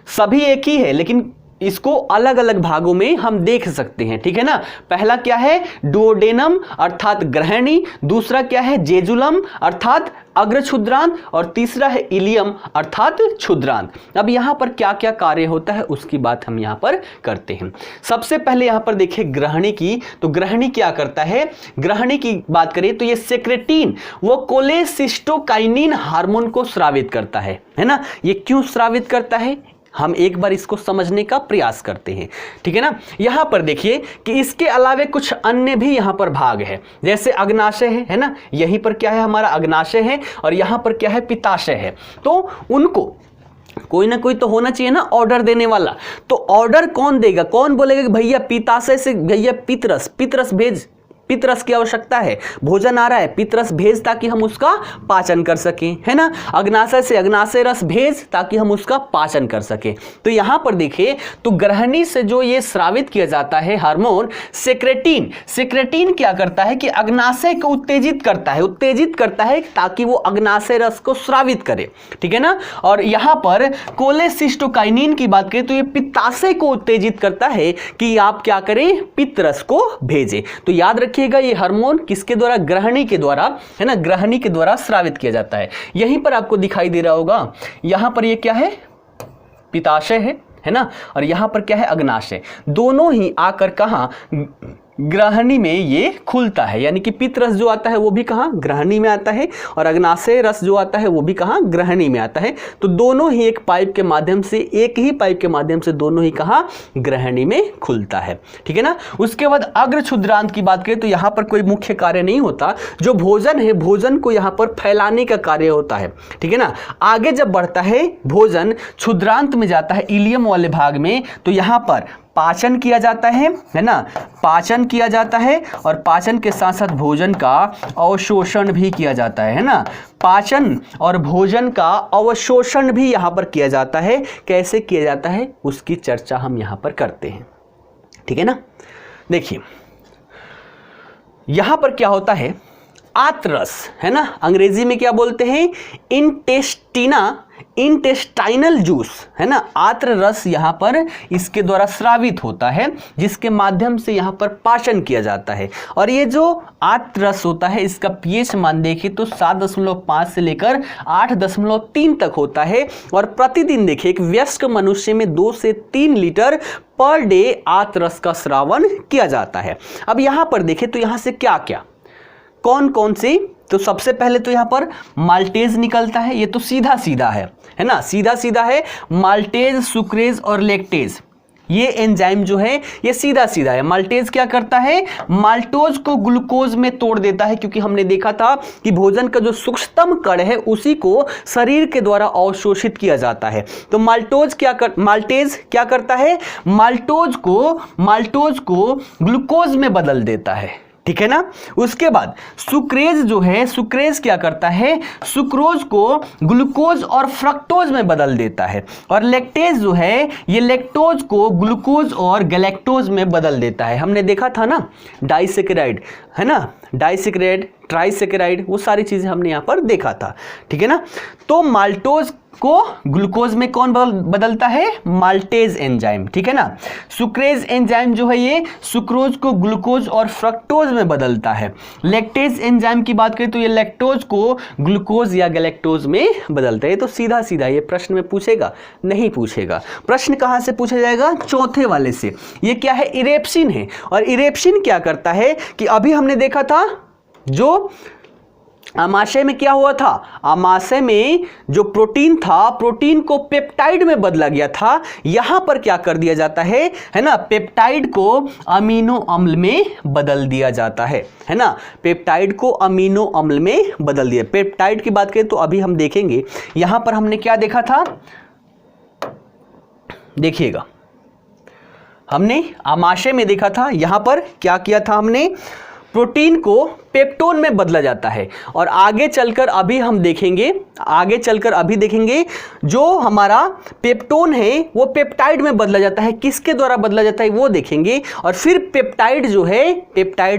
सभी एक ही है लेकिन इसको अलग अलग भागों में हम देख सकते हैं। ठीक है ना, पहला क्या है, डुओडेनम अर्थात ग्रहणी, दूसरा क्या है, जेजुलम अर्थात अग्र क्षुद्रांत, और तीसरा है इलियम अर्थात क्षुद्रांत। अब यहां पर क्या क्या कार्य होता है उसकी बात हम यहां पर करते हैं। सबसे पहले यहां पर देखिए ग्रहणी की, तो ग्रहणी क्या करता है, ग्रहणी की बात करें तो ये सेक्रेटिन वो कोलेसिस्टोकाइनिन हार्मोन को स्रावित करता है ना। ये क्यों स्रावित करता है, हम एक बार इसको समझने का प्रयास करते हैं। ठीक है ना, यहां पर देखिए कि इसके अलावे कुछ अन्य भी यहां पर भाग है, जैसे अग्नाशय है ना, यहीं पर क्या है, हमारा अग्नाशय है, और यहां पर क्या है, पित्ताशय है। तो उनको कोई ना कोई तो होना चाहिए ना ऑर्डर देने वाला। तो ऑर्डर कौन देगा, कौन बोलेगा कि भैया पित्ताशय से भैया पितरस भेज, पितरस की आवश्यकता है, भोजन आ रहा है, पितरस भेज ताकि हम उसका पाचन कर सकें, है ना। अग्नाशय से अग्नाशय रस भेज ताकि हम उसका पाचन कर सकें। तो यहां पर देखिए तो ग्रहणी से जो ये स्रावित किया जाता है हार्मोन सेक्रेटिन, सेक्रेटिन क्या करता है कि अग्नाशय को उत्तेजित करता है ताकि वो अग्नाशय रस को स्रावित करे। ठीक है ना। और यहां पर कोलेसिस्टोकाइनिन की बात करें तो ये पित्ताशय को उत्तेजित करता है कि आप क्या करें, पित्तरस को भेजें। तो याद रखिएगा ये हार्मोन किसके द्वारा, ग्रहणी के द्वारा, है ना, ग्रहणी के द्वारा स्रावित किया जाता है। यहीं पर आपको दिखाई दे रहा होगा, यहां पर ये क्या है, पित्ताशय है ना, और यहां पर क्या है, अग्नाशय। दोनों ही आकर कहां, ग्रहणी में ये खुलता है, यानी कि पित्तरस जो आता है वो भी कहां, ग्रहणी में आता है, और अग्नाशय रस जो आता है वो भी कहां, ग्रहणी में आता है। तो दोनों ही एक पाइप के माध्यम से, एक ही पाइप के माध्यम से दोनों ही कहां, ग्रहणी में खुलता है। ठीक है ना। उसके बाद अग्र क्षुद्रांत की बात करें तो यहां पर कोई मुख्य कार्य नहीं होता, जो भोजन है भोजन को यहां पर फैलाने का कार्य होता है। ठीक है ना। आगे जब बढ़ता है भोजन क्षुद्रांत में जाता है, इलियम वाले भाग में, तो यहां पर पाचन किया जाता है ना, पाचन किया जाता है, और पाचन के साथ साथ भोजन का अवशोषण भी किया जाता है ना। पाचन और भोजन का अवशोषण भी यहां पर किया जाता है। कैसे किया जाता है उसकी चर्चा हम यहां पर करते हैं। ठीक है ना। देखिए यहां पर क्या होता है, आंत्रस, है ना, अंग्रेजी में क्या बोलते हैं, इंटेस्टिना, इंटेस्टाइनल जूस, है ना, आत्र रस यहाँ पर इसके द्वारा स्रावित होता है, जिसके माध्यम से यहाँ पर पाचन किया जाता है। और ये जो आत्र रस होता है इसका पीएच मान देखिए तो 7.5 से लेकर 8.3 तक होता है। और प्रतिदिन देखिए एक वयस्क मनुष्य में 2 से 3 लीटर पर डे आत्र रस का स्रावन किया जाता है। अब यहाँ पर देखें तो यहाँ से क्या क्या कौन कौन सी, तो सबसे पहले तो यहाँ पर माल्टेज निकलता है, ये तो सीधा सीधा है ना, सीधा सीधा है। माल्टेज, सुक्रेज और लैक्टेज, ये एंजाइम जो है ये सीधा सीधा है। माल्टेज क्या करता है, माल्टोज को ग्लूकोज में तोड़ देता है, क्योंकि हमने देखा था कि भोजन का जो सूक्ष्मतम कण है उसी को शरीर के द्वारा अवशोषित किया जाता है। तो माल्टेज क्या करता है, माल्टोज को ग्लूकोज में बदल देता है, ठीक है ना। उसके बाद सुक्रेज जो है, सुक्रेज क्या करता है, सुक्रोज को ग्लूकोज और फ्रक्टोज में बदल देता है। और लैक्टेज जो है ये लैक्टोज को ग्लूकोज और गैलेक्टोज में बदल देता है। हमने देखा था ना डाइसेकेराइड, है ना, डाइसेकेराइड, ट्राइसेकेराइड, वो सारी चीजें हमने यहाँ पर देखा था, ठीक है ना। तो माल्टोज को ग्लूकोज में कौन बदलता है, माल्टेज एंजाइम, ठीक है ना। सुक्रेज एंजाइम जो है ये सुक्रोज को ग्लूकोज और फ्रक्टोज में बदलता है। लैक्टेज एंजाइम की बात करें तो ये लैक्टोज को ग्लूकोज या गैलेक्टोज में बदलता है। ये तो सीधा सीधा ये प्रश्न में पूछेगा नहीं पूछेगा। प्रश्न कहां से पूछा जाएगा, चौथे वाले से। ये क्या है, इरेप्सिन है। और इरेप्सिन क्या करता है कि अभी हमने देखा था जो आमाशय में क्या हुआ था, आमाशय में जो प्रोटीन था, प्रोटीन को पेप्टाइड में बदला गया था। यहां पर क्या कर दिया जाता है ना, पेप्टाइड को अमीनो अम्ल में बदल दिया जाता है ना, पेप्टाइड को अमीनो अम्ल में बदल दिया। पेप्टाइड की बात करें तो अभी हम देखेंगे, यहां पर हमने क्या देखा था, देखिएगा हमने आमाशय में देखा था, यहां पर क्या किया था हमने, प्रोटीन को पेप्टोन में बदला जाता है। और आगे चलकर अभी हम देखेंगे, जो हमारा पेप्टोन है वो पेप्टाइड में बदला जाता है। किसके द्वारा बदला जाता है वो देखेंगे। और फिर पेप्टाइड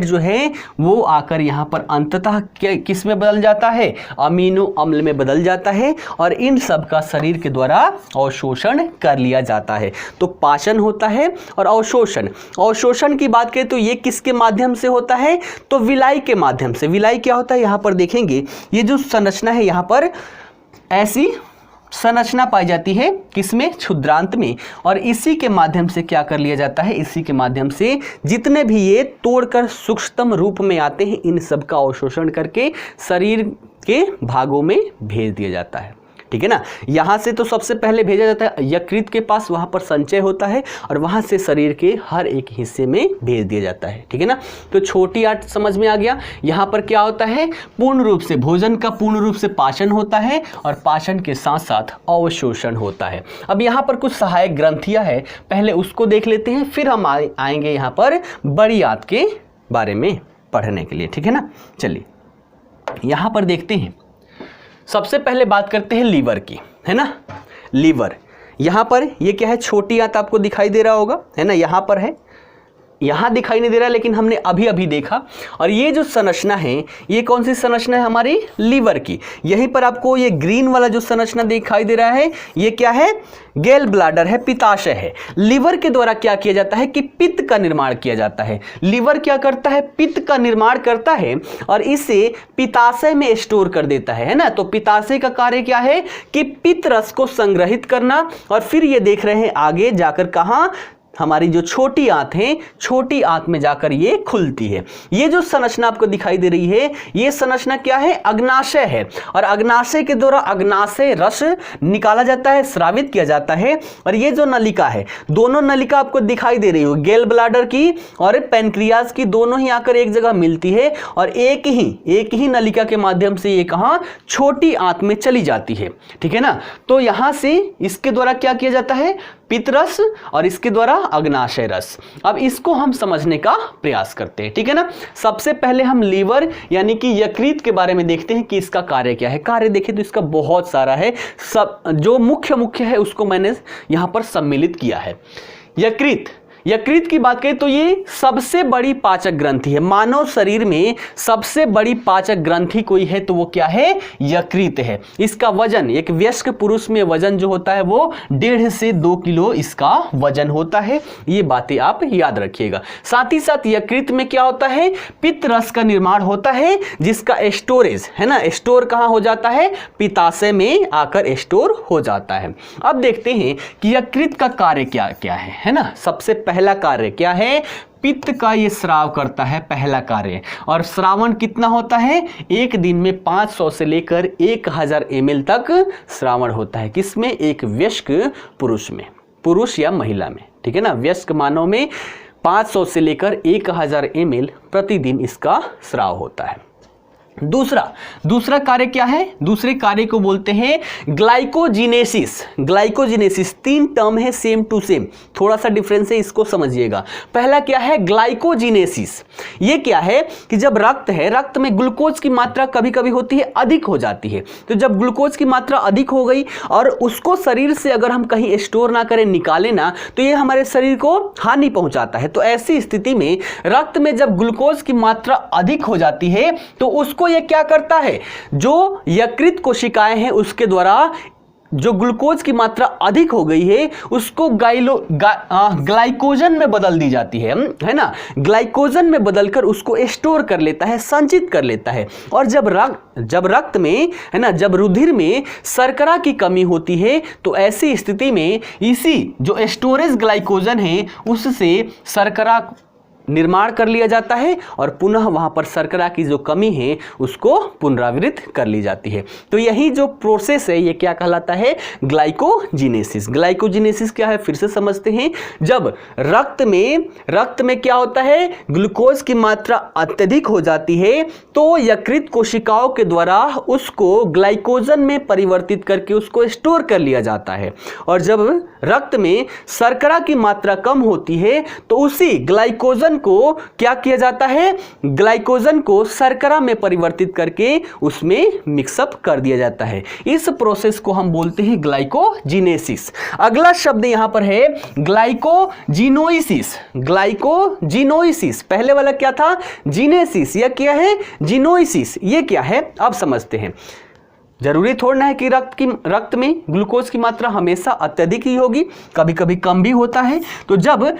जो है वो आकर यहाँ पर अंततः किस में बदल जाता है, अमीनो अम्ल में बदल जाता है। और इन सब का शरीर के द्वारा अवशोषण कर लिया जाता है। तो पाचन होता है और अवशोषण की बात करें तो ये किसके माध्यम से होता है, तो विलाई के माध्यम से। विलाई क्या होता है, यहां पर देखेंगे ये जो संरचना है, यहां पर ऐसी संरचना पाई जाती है किसमें, क्षुद्रांत में। और इसी के माध्यम से क्या कर लिया जाता है, इसी के माध्यम से जितने भी ये तोड़कर सूक्ष्मतम रूप में आते हैं इन सब का अवशोषण करके शरीर के भागों में भेज दिया जाता है, ठीक है ना। यहां से तो सबसे पहले भेजा जाता है यकृत के पास, वहां पर संचय होता है और वहां से शरीर के हर एक हिस्से में भेज दिया जाता है, ठीक है ना। तो छोटी आंत समझ में आ गया। यहां पर क्या होता है, पूर्ण रूप से भोजन का पूर्ण रूप से पाचन होता है और पाचन के साथ साथ अवशोषण होता है। अब यहां पर कुछ सहायक ग्रंथियां है, पहले उसको देख लेते हैं, फिर हम आएंगे यहां पर बड़ी आंत के बारे में पढ़ने के लिए, ठीक है ना। चलिए यहां पर देखते हैं, सबसे पहले बात करते हैं लीवर की, है ना। लीवर यहां पर ये क्या है, छोटी आंत आपको दिखाई दे रहा होगा, है ना, यहां पर है, यहां दिखाई नहीं दे रहा लेकिन हमने अभी अभी देखा। और ये जो संरचना है ये कौन सी संरचना है, हमारी लीवर की। यहीं पर आपको ये ग्रीन वाला जो संरचना दिखाई दे रहा है ये क्या है, गेल ब्लाडर है, पित्ताशय है। लीवर के द्वारा क्या किया जाता है कि पित्त का निर्माण किया जाता है। लीवर क्या करता है, पित्त का निर्माण करता है और इसे पित्ताशय में स्टोर कर देता है ना। तो पित्ताशय का कार्य क्या है कि पित्त रस को संग्रहित करना। और फिर ये देख रहे हैं आगे जाकर कहां, हमारी जो छोटी आंत है, छोटी आंत में जाकर ये खुलती है। ये जो संरचना आपको दिखाई दे रही है ये संरचना क्या है, अग्नाशय है। और अग्नाशय के द्वारा अग्नाशय रस निकाला जाता है, स्रावित किया जाता है। और ये जो नलिका है, दोनों नलिका आपको दिखाई दे रही हो, गेल ब्लाडर की और पैनक्रियाज की, दोनों ही आकर एक जगह मिलती है और एक ही नलिका के माध्यम से ये कहां, छोटी आंत में चली जाती है, ठीक है ना। तो यहां से इसके द्वारा क्या किया जाता है, पित्त रस, और इसके द्वारा अग्नाशय रस। अब इसको हम समझने का प्रयास करते हैं, ठीक है ना। सबसे पहले हम लीवर यानी कि यकृत के बारे में देखते हैं कि इसका कार्य क्या है। कार्य देखें तो इसका बहुत सारा है, सब जो मुख्य है उसको मैंने यहां पर सम्मिलित किया है। यकृत की बात करें तो ये सबसे बड़ी पाचक ग्रंथि है। मानव शरीर में सबसे बड़ी पाचक ग्रंथि कोई है तो वो क्या है, यकृत है। इसका वजन, एक वयस्क पुरुष में वजन जो होता है वो 1.5 से 2 किलो इसका वजन होता है। ये बातें आप याद रखिएगा। साथ ही साथ यकृत में क्या होता है, पित्त रस का निर्माण होता है, जिसका स्टोरेज है ना, स्टोर कहां हो जाता है, पित्ताशय में आकर स्टोर हो जाता है। अब देखते हैं कि यकृत का कार्य क्या क्या है ना। सबसे पहला कार्य क्या है, पित्त का ये स्राव करता है, पहला कार्य। और श्रावण कितना होता है, एक दिन में 500 से लेकर 1000 ml तक श्रावण होता है। किसमें, एक वयस्क पुरुष में, पुरुष या महिला में, ठीक है ना। वयस्क मानव में 500 से लेकर 1000 ml प्रतिदिन इसका स्राव होता है। दूसरा कार्य क्या है, दूसरे कार्य को बोलते हैं ग्लाइकोजिनेसिस। ग्लाइकोजिनेसिस 3 टर्म है, सेम टू सेम, थोड़ा सा डिफरेंस है, इसको समझिएगा। पहला क्या है, ग्लाइकोजिनेसिस। ये क्या है कि जब रक्त है, रक्त में ग्लूकोज की मात्रा कभी कभी होती है अधिक हो जाती है। तो जब ग्लूकोज की मात्रा अधिक हो गई और उसको शरीर से अगर हम कहीं स्टोर ना करें, निकालें ना, तो ये हमारे शरीर को हानि पहुंचाता है। तो ऐसी स्थिति में रक्त में जब ग्लूकोज की मात्रा अधिक हो जाती है तो उसको ये क्या करता है, जो यकृत कोशिकाएं हैं उसके द्वारा जो ग्लूकोज की मात्रा अधिक हो गई है उसको ग्लाइकोजन में बदल दी जाती है ना। ग्लाइकोजन में बदलकर उसको स्टोर कर लेता है, संचित कर लेता है। और जब रक्त में है ना, जब रुधिर में शर्करा की कमी होती है तो ऐसी स्थिति में इसी जो स्टोरेज ग्लाइकोजन है उससे शर्करा निर्माण कर लिया जाता है और पुनः वहां पर शर्करा की जो कमी है उसको पुनरावृत्त कर ली जाती है। तो यही जो प्रोसेस है ये क्या कहलाता है, ग्लाइकोजिनेसिस। ग्लाइकोजिनेसिस क्या है, फिर से समझते हैं। जब रक्त में क्या होता है, ग्लूकोज की मात्रा अत्यधिक हो जाती है तो यकृत कोशिकाओं के द्वारा उसको ग्लाइकोजन में परिवर्तित करके उसको स्टोर कर लिया जाता है। और जब रक्त में शर्करा की मात्रा कम होती है तो उसी ग्लाइकोजन को क्या किया जाता है, ग्लाइकोजन को शर्करा में परिवर्तित करके उसमें मिक्सअप कर दिया जाता है। इस प्रोसेस को हम बोलते हैं ग्लाइकोजिनेसिस। अगला शब्द यहां पर है ग्लाइकोजिनोइसिस। ग्लाइकोजिनोइसिस, पहले वाला क्या था, जिनेसिस, यह क्या है, जिनोइसिस। ये क्या है अब समझते हैं। जरूरी थोड़ा है कि रक्त में ग्लूकोज की मात्रा हमेशा अत्यधिक ही होगी, कभी कभी कम भी होता है। तो जब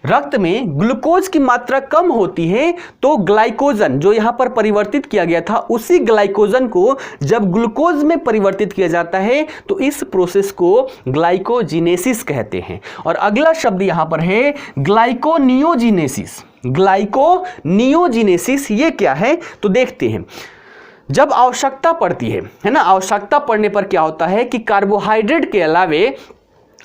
रक्त में ग्लूकोज की मात्रा कम होती है तो ग्लाइकोजन जो यहां पर परिवर्तित किया गया था उसी ग्लाइकोजन को जब ग्लूकोज में परिवर्तित किया जाता है तो इस प्रोसेस को ग्लाइकोजिनेसिस कहते हैं। और अगला शब्द यहां पर है ग्लाइकोनियोजिनेसिस। ग्लाइकोनियोजिनेसिस ये क्या है तो देखते हैं। जब आवश्यकता पड़ती है ना, आवश्यकता पड़ने पर क्या होता है कि कार्बोहाइड्रेट के अलावे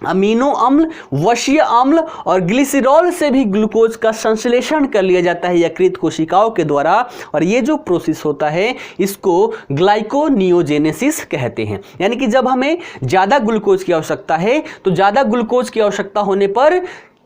अमीनो अम्ल, वशीय अम्ल और ग्लिसरॉल से भी ग्लूकोज का संश्लेषण कर लिया जाता है यकृत कोशिकाओं के द्वारा। और ये जो प्रोसेस होता है इसको ग्लाइकोनियोजेनेसिस कहते हैं। यानी कि जब हमें ज़्यादा ग्लूकोज की आवश्यकता है तो ज़्यादा ग्लूकोज की आवश्यकता होने पर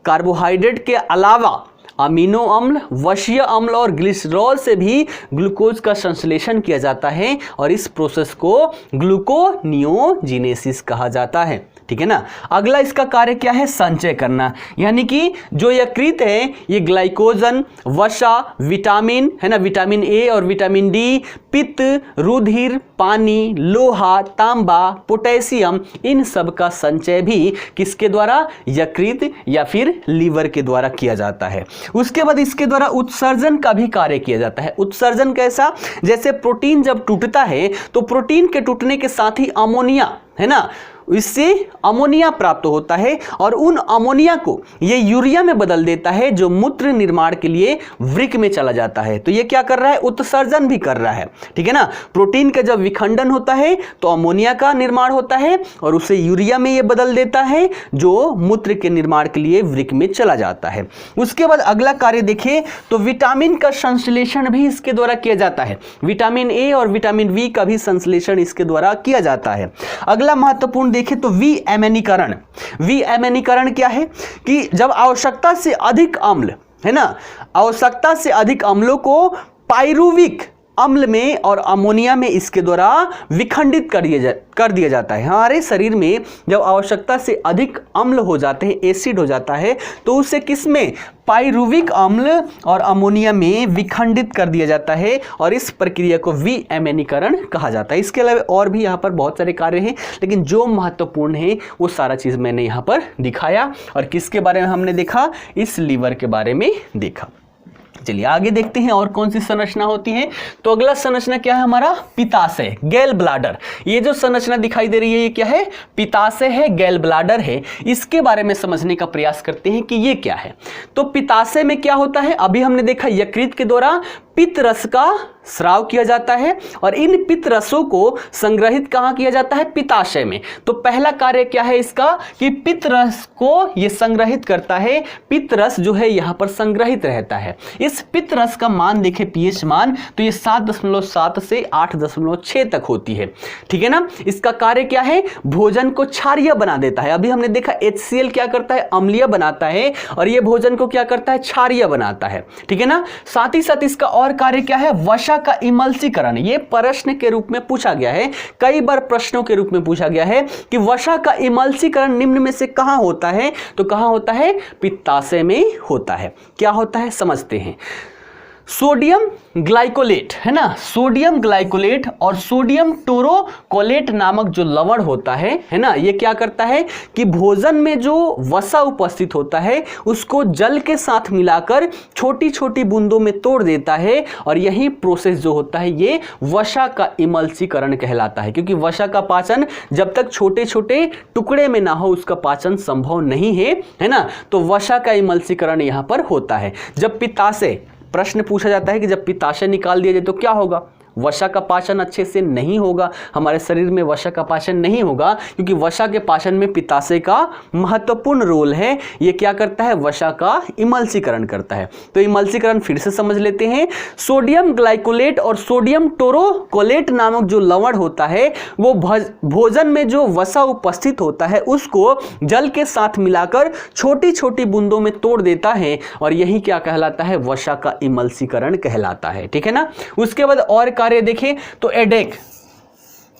कार्बोहाइड्रेट के अलावा अमीनो अम्ल, वशीय अम्ल और ग्लिसरॉल से भी ग्लूकोज का संश्लेषण किया जाता है और इस प्रोसेस को ग्लूकोनियोजिनेसिस कहा जाता है। ठीक है ना। अगला इसका कार्य क्या है, संचय करना। यानी कि जो यकृत है ये ग्लाइकोजन, वसा, विटामिन है ना, विटामिन ए और विटामिन डी, पित्त, रुधिर, पानी, लोहा, तांबा, पोटेशियम, इन सब का संचय भी किसके द्वारा, यकृत या फिर लीवर के द्वारा किया जाता है। उसके बाद इसके द्वारा उत्सर्जन का भी कार्य किया जाता है। उत्सर्जन कैसा, जैसे प्रोटीन जब टूटता है तो प्रोटीन के टूटने के साथ ही अमोनिया है ना, इससे अमोनिया प्राप्त होता है और उन अमोनिया को ये यूरिया में बदल देता है जो मूत्र निर्माण के लिए वृक्क में चला जाता है। तो ये क्या कर रहा है, उत्सर्जन भी कर रहा है। ठीक है ना। प्रोटीन का जब विखंडन होता है तो अमोनिया का निर्माण होता है और उसे यूरिया में ये बदल देता है जो मूत्र के निर्माण के लिए वृक्क में चला जाता है। उसके बाद अगला कार्य देखें तो विटामिन का संश्लेषण भी इसके द्वारा किया जाता है। विटामिन ए और विटामिन वी का भी संश्लेषण इसके द्वारा किया जाता है। अगला महत्वपूर्ण देखें तो विअमैनीकरण। विअमैनीकरण क्या है कि जब आवश्यकता से अधिक अम्ल है ना, आवश्यकता से अधिक अम्लों को पाइरुविक अम्ल में और अमोनिया में इसके द्वारा विखंडित कर दिया जाता है। हमारे शरीर में जब आवश्यकता से अधिक अम्ल हो जाते हैं, एसिड हो जाता है, तो उसे किसमें, पाइरुविक अम्ल और अमोनिया में विखंडित कर दिया जाता है और इस प्रक्रिया को विअमैनीकरण कहा जाता है। इसके अलावा और भी यहाँ पर बहुत सारे कार्य हैं, लेकिन जो महत्वपूर्ण है वो सारा चीज़ मैंने यहाँ पर दिखाया। और किसके बारे में हमने देखा, इस लीवर के बारे में देखा। चलिए आगे देखते हैं और कौन सी संरचना होती है। तो अगला संरचना क्या है हमारा, पित्ताशय, गैल ब्लाडर। ये जो संरचना दिखाई दे रही है ये क्या है, पित्ताशय है, गैल ब्लाडर है। इसके बारे में समझने का प्रयास करते हैं कि ये क्या है। तो पित्ताशय में क्या होता है, अभी हमने देखा यकृत के द्वारा पित्त रस का स्राव किया जाता है और इन पित्त रसों को संग्रहित कहाँ किया जाता है, पित्ताशय में। तो पहला कार्य क्या है इसका कि पित्त रस को ये संग्रहित करता है, पित्त रस जो है यहाँ पर संग्रहित रहता है। इस पित्त रस का मान देखें, पीएच मान, तो ये 7.7 से 8.6 तक होती है, ठीक है ना। इसका कार्य क्या है, भोजन को क्षारीय बना देता है। अभी हमने देखा HCl क्या करता है, अम्लीय बनाता है और ये भोजन को क्या करता है, क्षारीय बनाता है, ठीक है ना। साथ ही साथ इसका और कार्य क्या है, वसा का इमल्सीकरण। ये प्रश्न के रूप में पूछा गया है, कई बार प्रश्नों के रूप में पूछा गया है कि वसा का इमल्सीकरण निम्न में से कहां होता है, तो कहां होता है, पित्ताशय में होता है। क्या होता है समझते हैं। सोडियम ग्लाइकोलेट है ना, सोडियम ग्लाइकोलेट और सोडियम टोरोकोलेट नामक जो लवण होता है ना, ये क्या करता है कि भोजन में जो वसा उपस्थित होता है उसको जल के साथ मिलाकर छोटी छोटी बूंदों में तोड़ देता है और यही प्रोसेस जो होता है ये वसा का इमल्सीकरण कहलाता है। क्योंकि वसा का पाचन जब तक छोटे छोटे टुकड़े में ना हो उसका पाचन संभव नहीं है ना। तो वसा का इमल्सीकरण यहाँ पर होता है। जब पित्ताशय, प्रश्न पूछा जाता है कि जब पित्ताशय निकाल दिया जाए तो क्या होगा, वसा का पाचन अच्छे से नहीं होगा, हमारे शरीर में वसा का पाचन नहीं होगा, क्योंकि वसा के पाचन में पित्ताशय का महत्वपूर्ण रोल है। ये क्या करता है, वसा का इमल्सीकरण करता है। तो इमल्सीकरण फिर से समझ लेते हैं। सोडियम ग्लाइकोलेट और सोडियम टोरोकोलेट नामक जो लवण होता है वो भोजन में जो वसा उपस्थित होता है उसको जल के साथ मिलाकर छोटी छोटी बूंदों में तोड़ देता है और यही क्या कहलाता है, वसा का इमल्सीकरण कहलाता है, ठीक है ना। उसके बाद और कार्य देखें तो ADEK,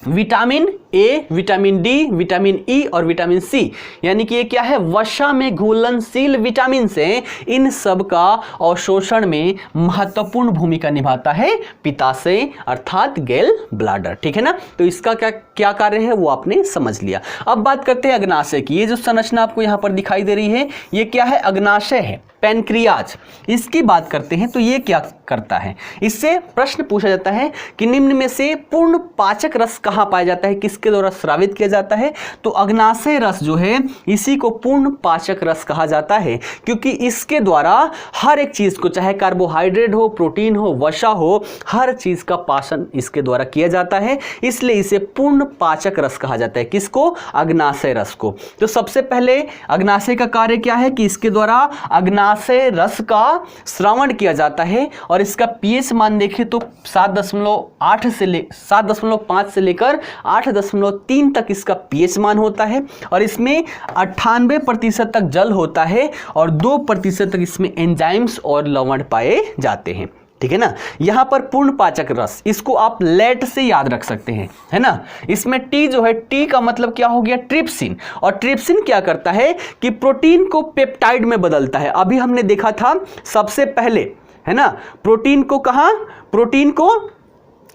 vitamin A, vitamin D, vitamin E और विटामिन सी, यानी कि ये क्या है, वसा में घुलनशील विटामिन से इन सब का अवशोषण में महत्वपूर्ण भूमिका निभाता है पित्ताशय अर्थात गैल ब्लाडर, ठीक है ना। तो इसका क्या कार्य है वो आपने समझ लिया। अब बात करते हैं अग्नाशय की। ये जो संरचना आपको यहाँ पर दिखाई दे रही है ये क्या है, अग्नाशय है, पैनक्रियाज। इसकी बात करते हैं तो ये क्या करता है, इससे प्रश्न पूछा जाता है कि निम्न में से पूर्ण पाचक रस कहाँ पाया जाता है, किसके द्वारा स्रावित किया जाता है। तो अग्नाशय रस जो है इसी को पूर्ण पाचक रस कहा जाता है, क्योंकि इसके द्वारा हर एक चीज को, चाहे कार्बोहाइड्रेट हो, प्रोटीन हो, वसा हो, हर चीज का पाचन इसके द्वारा किया जाता है, इसलिए इसे पूर्ण पाचक रस कहा जाता है। किसको, अग्नाशय रस को। तो सबसे पहले अग्नाशय का कार्य क्या है कि इसके द्वारा अग्नाशय रस का श्रवण किया जाता है और इसका पीएच मान देखें तो 7.5 से लेकर 8.3 तक इसका पीएच मान होता है और इसमें 98% तक जल होता है और 2% तक इसमें एंजाइम्स और लवण पाए जाते हैं, ठीक है ना। यहां पर पूर्ण पाचक रस, इसको आप लेट से याद रख सकते हैं, है ना। इसमें टी जो है, टी का मतलब क्या हो गया, ट्रिप्सिन। और ट्रिप्सिन क्या करता है कि प्रोटीन को पेप्टाइड में बदलता है। अभी हमने देखा था सबसे पहले, है ना, प्रोटीन को कहां, प्रोटीन को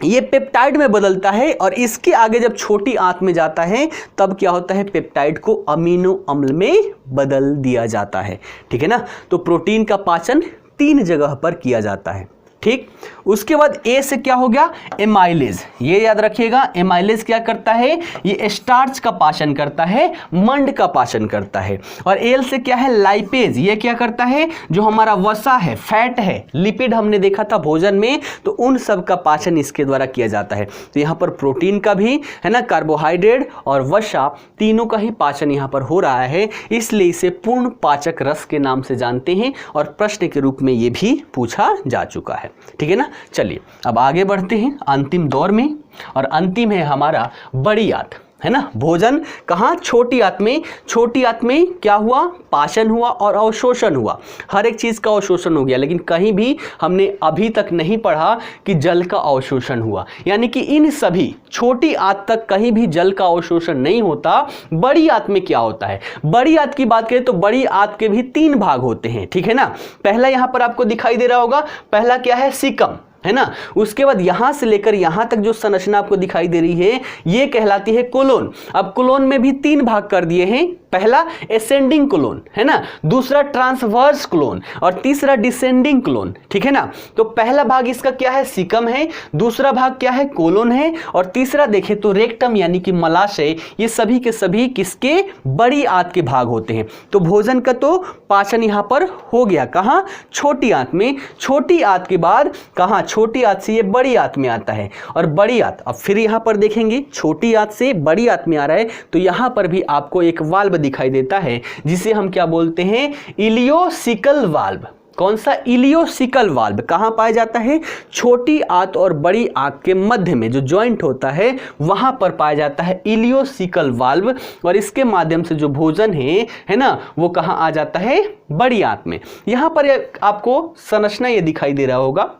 ये पेप्टाइड में बदलता है और इसके आगे जब छोटी आंत में जाता है तब क्या होता है, पेप्टाइड को अमीनो अम्ल में बदल दिया जाता है, ठीक है ना। तो प्रोटीन का पाचन 3 जगह पर किया जाता है, ठीक। उसके बाद ए से क्या हो गया, एमाइलेज। ये याद रखिएगा, एमाइलेज क्या करता है, ये स्टार्च का पाचन करता है, मंड का पाचन करता है। और एल से क्या है, लाइपेज। ये क्या करता है, जो हमारा वसा है, फैट है, लिपिड हमने देखा था भोजन में, तो उन सब का पाचन इसके द्वारा किया जाता है। तो यहाँ पर प्रोटीन का भी, है ना, कार्बोहाइड्रेट और वसा तीनों का ही पाचन यहाँ पर हो रहा है, इसलिए इसे पूर्ण पाचक रस के नाम से जानते हैं और प्रश्न के रूप में ये भी पूछा जा चुका है, ठीक है ना। चलिए अब आगे बढ़ते हैं अंतिम दौर में और अंतिम है हमारा बड़ी आंत। है ना। भोजन कहाँ, छोटी आंत में। छोटी आंत में क्या हुआ, पाचन हुआ और अवशोषण हुआ, हर एक चीज का अवशोषण हो गया। लेकिन कहीं भी हमने अभी तक नहीं पढ़ा कि जल का अवशोषण हुआ, यानी कि इन सभी छोटी आंत तक कहीं भी जल का अवशोषण नहीं होता। बड़ी आंत में क्या होता है, बड़ी आंत की बात करें तो बड़ी आंत के भी 3 भाग होते हैं, ठीक है ना। पहला यहां पर आपको दिखाई दे रहा होगा, पहला क्या है, सीकम, है ना। उसके बाद यहां से लेकर यहां तक जो संरचना आपको दिखाई दे रही है ये कहलाती है कोलोन। अब कोलोन में भी 3 भाग कर दिए हैं, पहला एसेंडिंग कोलोन, है ना, दूसरा ट्रांसवर्स कोलोन और तीसरा डिसेंडिंग कोलोन, ठीक है ना। तो पहला भाग इसका क्या है, सीकम है, दूसरा भाग क्या है, कोलोन है, और तीसरा देखें तो रेक्टम यानी कि मलाशय। ये सभी के सभी किसके, बड़ी आंत के भाग होते हैं। तो भोजन का तो पाचन यहां पर हो गया, कहां, छोटी आंत में। छोटी आंत के बाद कहां, छोटी आंत से ये बड़ी आंत में आता है। और बड़ी आंत, अब फिर यहां पर देखेंगे छोटी आंत से बड़ी आंत में आ रहा है, तो यहां पर भी आपको एक वाल्व दिखाई देता है जिसे हम क्या बोलते हैं, इलियोसिकल वाल्व। कौन सा, इलियोसिकल वाल्व। कहां पाया जाता है, छोटी आंत और बड़ी आंत के मध्य में जो जॉइंट होता है वहां पर पाया जाता है इलियोसिकल वाल्व। और इसके माध्यम से जो भोजन है ना, वो कहां आ जाता है, बड़ी आंत में। यहां पर आपको संरचना ये दिखाई दे रहा होगा,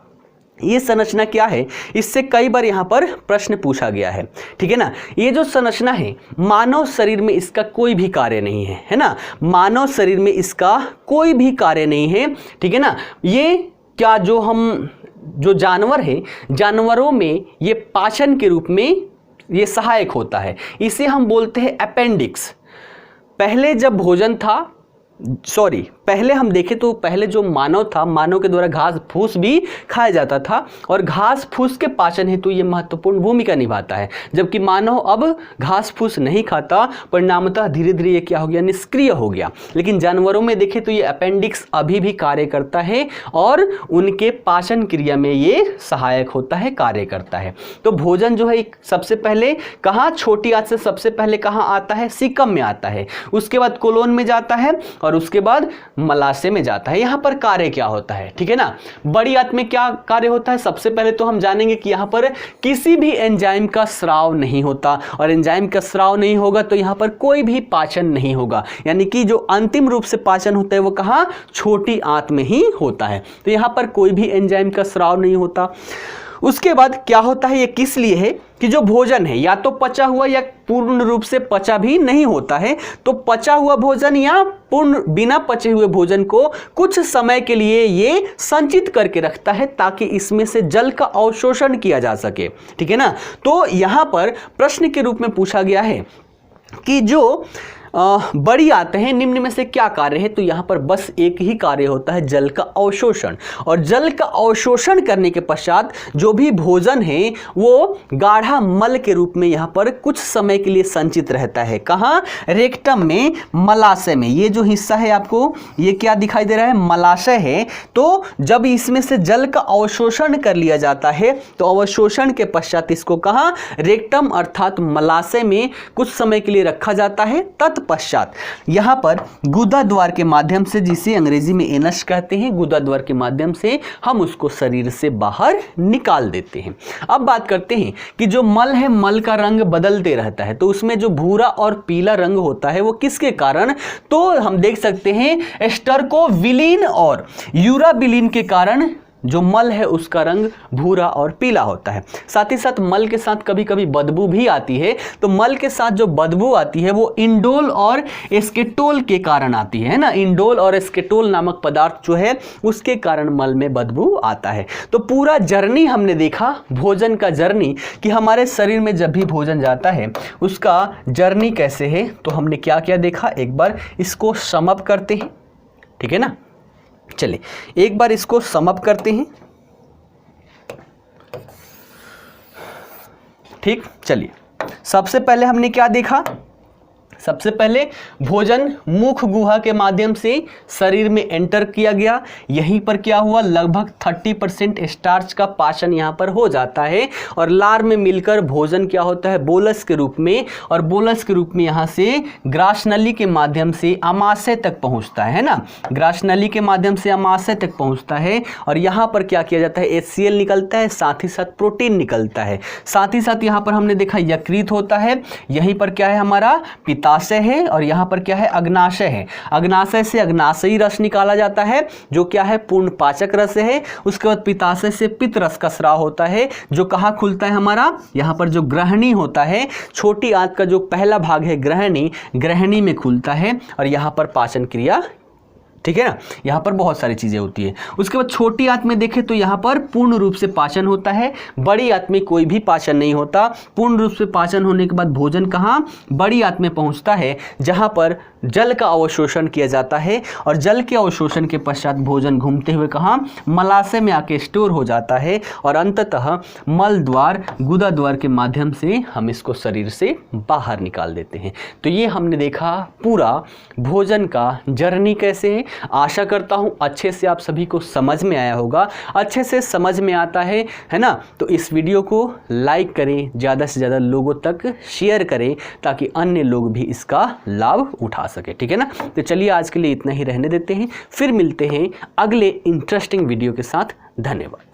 ये संरचना क्या है, इससे कई बार यहां पर प्रश्न पूछा गया है, ठीक है ना। ये जो संरचना है, मानव शरीर में इसका कोई भी कार्य नहीं है ना, मानव शरीर में इसका कोई भी कार्य नहीं है, ठीक है ना। ये क्या, जो जानवर है, जानवरों में ये पाचन के रूप में ये सहायक होता है, इसे हम बोलते हैं अपेंडिक्स। पहले जब भोजन था, पहले हम देखें तो पहले जो मानव था, मानव के द्वारा घास फूस भी खाया जाता था और घास फूस के पाचन हेतु ये महत्वपूर्ण भूमिका निभाता है। जबकि मानव अब घास फूस नहीं खाता, परिणामतः धीरे धीरे ये क्या हो गया, निष्क्रिय हो गया। लेकिन जानवरों में देखें तो ये अपेंडिक्स अभी भी कार्य करता है और उनके पाचन क्रिया में ये सहायक होता है, कार्य करता है। तो भोजन जो है सबसे पहले कहाँ, छोटी आंत से सबसे पहले कहाँ आता है, सीकम में आता है, उसके बाद कोलोन में जाता है और उसके बाद मलाशय में जाता है। यहां पर कार्य क्या होता है, ठीक है ना। बड़ी आंत में क्या कार्य होता है, सबसे पहले तो हम जानेंगे कि यहां पर किसी भी एंजाइम का स्राव नहीं होता, और एंजाइम का स्राव नहीं होगा तो यहां पर कोई भी पाचन नहीं होगा, यानी कि जो अंतिम रूप से पाचन होता है वो कहां, छोटी आंत में ही होता है। तो यहां पर कोई भी एंजाइम का स्राव नहीं होता। उसके बाद क्या होता है, ये किस लिए है कि जो भोजन है या तो पचा हुआ या पूर्ण रूप से पचा भी नहीं होता है। तो पचा हुआ भोजन या पूर्ण बिना पचे हुए भोजन को कुछ समय के लिए ये संचित करके रखता है ताकि इसमें से जल का अवशोषण किया जा सके, ठीक है ना। तो यहां पर प्रश्न के रूप में पूछा गया है कि जो बड़ी आते हैं, निम्न में से क्या कार्य है, तो यहां पर बस एक ही कार्य होता है, जल का अवशोषण। और जल का अवशोषण करने के पश्चात जो भी भोजन है वो गाढ़ा मल के रूप में यहां पर कुछ समय के लिए संचित रहता है। कहां, रेक्टम में, मलाशय में। ये जो हिस्सा है आपको ये क्या दिखाई दे रहा है, मलाशय है। तो जब इसमें से जल का अवशोषण कर लिया जाता है तो अवशोषण के पश्चात इसको कहां, रेक्टम अर्थात मलाशय में कुछ समय के लिए रखा जाता है। तत्पश्चात यहां पर गुदा द्वार के माध्यम से, जिसे अंग्रेजी में एनस कहते हैं, गुदा द्वार के माध्यम से हम उसको शरीर से बाहर निकाल देते हैं। अब बात करते हैं कि जो मल है, मल का रंग बदलते रहता है, तो उसमें जो भूरा और पीला रंग होता है वो किसके कारण, तो हम देख सकते हैं स्टर्कोविलिन और यूराबिलिन के कारण जो मल है उसका रंग भूरा और पीला होता है। साथ ही साथ मल के साथ कभी कभी बदबू भी आती है। तो मल के साथ जो बदबू आती है वो इंडोल और एस्केटोल के कारण आती है ना। इंडोल और एस्केटोल नामक पदार्थ जो है उसके कारण मल में बदबू आता है। तो पूरा जर्नी हमने देखा, भोजन का जर्नी, कि हमारे शरीर में जब भी भोजन जाता है उसका जर्नी कैसे है। तो हमने क्या क्या देखा, एक बार इसको सम अप करते हैं, ठीक है ना। चलिए एक बार इसको सम अप करते हैं, ठीक। चलिए सबसे पहले हमने क्या देखा सबसे पहले भोजन मुख गुहा के माध्यम से शरीर में एंटर किया गया, यहीं पर क्या हुआ, लगभग 30% स्टार्च का पाचन यहाँ पर हो जाता है और लार में मिलकर भोजन क्या होता है, बोलस के रूप में, और बोलस के रूप में यहाँ से ग्रास नली के माध्यम से आमाशय तक पहुँचता है ना, ग्रास नली के माध्यम से आमाशय तक पहुँचता है और यहाँ पर क्या किया जाता है, HCl निकलता है, साथ ही साथ प्रोटीन निकलता है, साथ ही साथ यहाँ पर हमने देखा यकृत होता है, यहीं पर क्या है हमारा पित्ताशय है और यहाँ पर क्या है, अग्नाशय है। अग्नाशय से अग्नाशयी रस निकाला जाता है जो क्या है, पूर्ण पाचक रस है। उसके बाद पित्ताशय से पित्त रस का स्राव होता है जो कहाँ खुलता है हमारा, यहाँ पर जो ग्रहणी होता है, छोटी आंत का जो पहला भाग है ग्रहणी, ग्रहणी में खुलता है और यहाँ पर पाचन क्रिया, ठीक है ना, यहाँ पर बहुत सारी चीज़ें होती है। उसके बाद छोटी आंत में देखें तो यहाँ पर पूर्ण रूप से पाचन होता है, बड़ी आंत में कोई भी पाचन नहीं होता। पूर्ण रूप से पाचन होने के बाद भोजन कहाँ, बड़ी आंत में पहुँचता है जहाँ पर जल का अवशोषण किया जाता है और जल के अवशोषण के पश्चात भोजन घूमते हुए कहाँ, मलाशय में आके स्टोर हो जाता है और अंततः मल द्वार, गुदा द्वार के माध्यम से हम इसको शरीर से बाहर निकाल देते हैं। तो ये हमने देखा पूरा भोजन का जर्नी कैसे है। आशा करता हूँ अच्छे से आप सभी को समझ में आया होगा। अच्छे से समझ में आता है ना, तो इस वीडियो को लाइक करें, ज़्यादा से ज़्यादा लोगों तक शेयर करें ताकि अन्य लोग भी इसका लाभ उठा सके, ठीक है ना। तो चलिए आज के लिए इतना ही रहने देते हैं, फिर मिलते हैं अगले इंटरेस्टिंग वीडियो के साथ। धन्यवाद।